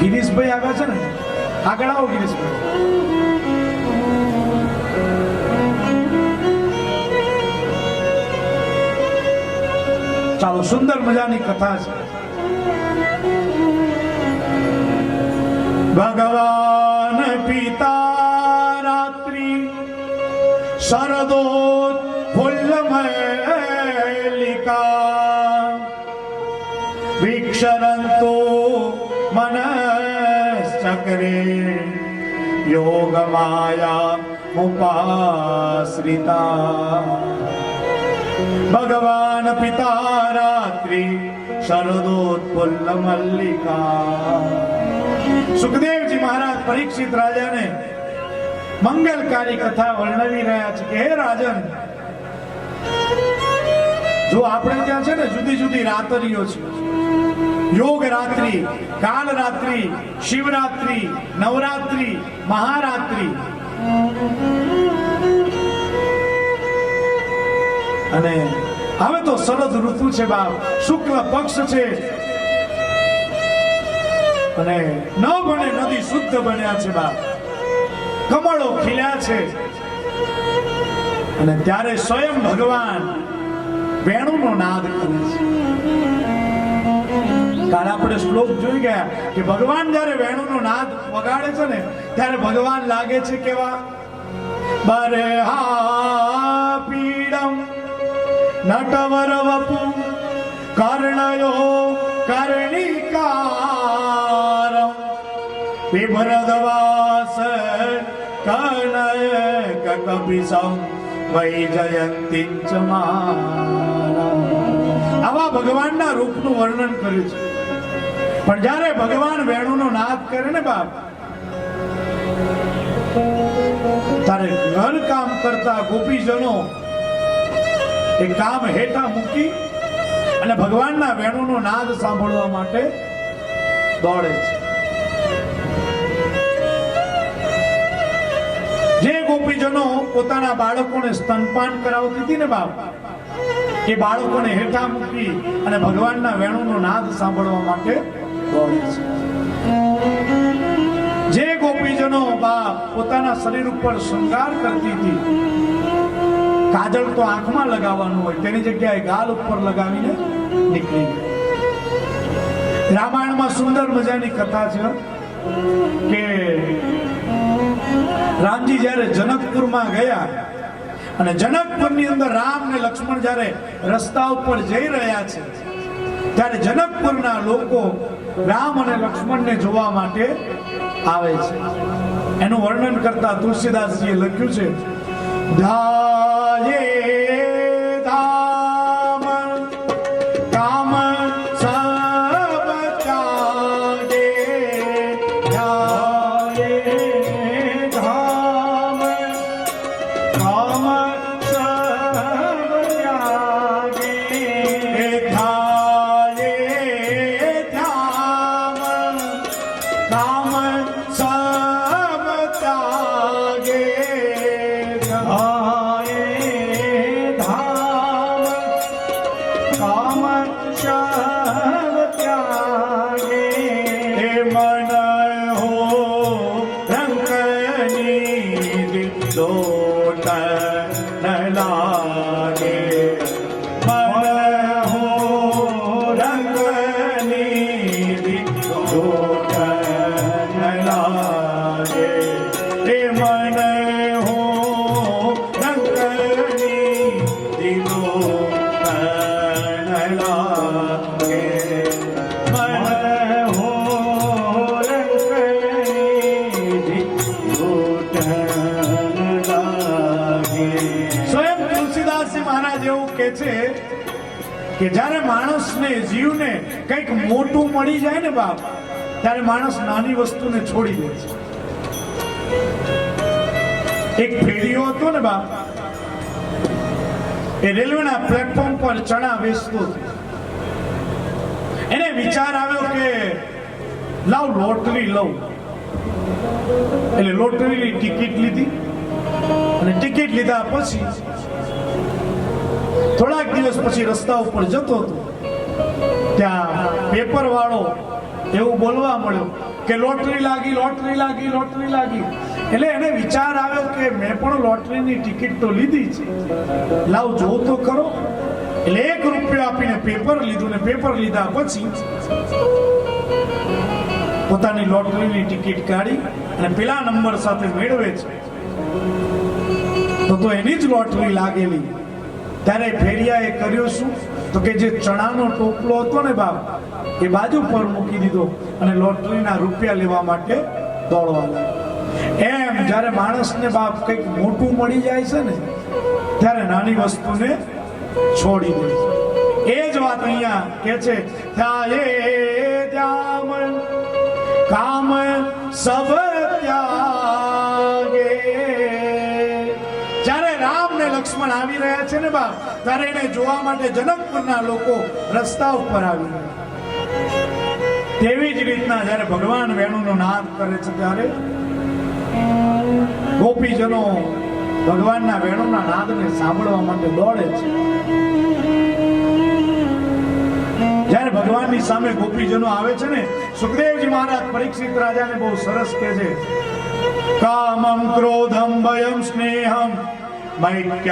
ગિરીશભાઈ આવ્યા છે ને, આગળ આવો ગિરીશભાઈ. ચાલો, સુંદર મજાની કથા છે. ભગવાન પિતા રાત્રિ શરદોત ફુલ્લમલ્લિકા વિક્ષરંતો મનશ્ચક્રે યોગ માયા ઉપાશ્રિતા. ભગવાન પિતા રાત્રિ શરદોત્ફુલ્લ મલ્લિકા. સુખદેવજી મહારાજ પરીક્ષિત રાજાને મંગલકારી કથા વર્ણવી રહ્યા છે કે હે રાજન, જો આપણે ત્યાં છે ને જુદી જુદી રાત્રિઓ છે. યોગ રાત્રિ, કાલ રાત્રિ, શિવરાત્રિ, નવરાત્રિ, મહારાત્રિ. અને હવે તો શરદ ઋતુ છે બાપ, શુક્લ પક્ષ છે, અને ન બને નદી શુદ્ધ બન્યા છે બાપ. કમળો ખીલ્યા છે અને ત્યારે સ્વયં ભગવાન વેણુનો નાદ કરે છે. કાલે આપણે શ્લોક જોઈ ગયા કે ભગવાન જ્યારે વેણુનો નાદ વગાડે છે ને ત્યારે ભગવાન લાગે છે કેવા બરહા પીડમ નટવર વપુ કર્ણયો કર્ણિકારમ વિભરદવાસ કનક કપિસમ વૈજયંતી ચ મારા. આવા ભગવાનના રૂપનું વર્ણન કર્યું છે. પણ જ્યારે ભગવાન વેણુનો નાદ કરે ને બાપ તારે ઘર કામ કરતા ગોપીજનો એ કામ હેઠા મૂકી અને ભગવાનના વેણુનો નાદ સાંભળવા માટે દોડે છે. જે ગોપીજનો પોતાના બાળકોને સ્તનપાન કરાવતી હતી ને બાપ એ બાળકોને હેઠા મૂકી અને ભગવાનના વેણુનો નાદ સાંભળવા માટે દોડે છે. જે ગોપીજનો બાપ પોતાના શરીર ઉપર શૃંગાર કરતી હતી, કાજળ તો આંખમાં લગાવવાનું હોય તેની જગ્યાએ ગાલ ઉપર લગાવીને નીકળી ગઈ. રામાયણમાં સુંદર મજાની કથા છે કે રામજી જ્યારે જનકપુરમાં ગયા અને જનકપુરની અંદર રામ ને લક્ષ્મણ જ્યારે રસ્તા ઉપર જઈ રહ્યા છે ત્યારે જનકપુરના લોકો રામ અને લક્ષ્મણને જોવા માટે આવે છે. એનું વર્ણન કરતા તુલસીદાસજીએ લખ્યું છે ધ્યાયે ધામ કામ સબ ત્યાગે ધ્યાયે ધામ કામ સબ ત્યાગે ધ્યાયે ધામ કામ સબ ત્યાગે કે જ્યારે માણસને જીવને કંઈક મોટું મળી જાય ને બાપ ત્યારે માણસ નાની વસ્તુને છોડી દે છે. એક ફેરીઓ હતો ને બાપ એ રેલવેના પ્લેટફોર્મ પર ચણા વેચતો હતો. એને વિચાર આવ્યો કે લાવ લોટરી લઉં. એટલે લોટરીની ટિકિટ લીધી અને ટિકિટ લીધા પછી થોડાક દિવસ પછી રસ્તા ઉપર જતો હતો ત્યાં પેપર વાળો એવું બોલવા મળ્યો કે લોટરી લાગી લોટરી લાગી લોટરી લાગી. એટલે એને વિચાર આવ્યો કે મેં પણ લોટરીની ટિકિટ તો લીધી છે, લાવ જો તો ખરો. એટલે ₹1 આપીને પેપર લીધું ને પેપર લીધા પછી પોતાની લોટરીની ટિકિટ કાઢી અને પેલા નંબર સાથે મેળવે છે તો એની જ લોટરી લાગેલી. ત્યારે ફેરિયાએ કર્યું શું તો કે જે ચણાનો ટોપલો હતો ને બાપ એ બાજુ પર મૂકી દીધો અને લોટરીના રૂપિયા લેવા માટે દોડવા લાગ્યો. એમ જ્યારે માણસને બાપ કંઈક મોટું મળી જાય છે ને ત્યારે નાની વસ્તુને છોડી દે છે. એ જ વાત અહીંયા કે છે કામ સબ ત્યાગે. જ્યારે રામ ને લક્ષ્મણ આવી રહ્યા છે ને બાપ ત્યારે એને જોવા માટે જનકપુરના લોકો રસ્તા ઉપર આવી રહ્યા. તેવી જ રીતના જ્યારે ભગવાન વેણુનો નાદ કરે છે ત્યારે ગોપીજનો ભગવાનના વેણુના નાદને સાંભળવા માટે દોડે છે. જ્યારે ભગવાનની સામે ગોપીજનો આવે છે ને સુખદેવજી મહારાજ પરીક્ષિત રાજાને બહુ સરસ કહે છે કામમ ક્રોધમ ભયમ સ્નેહમ મૈત્ય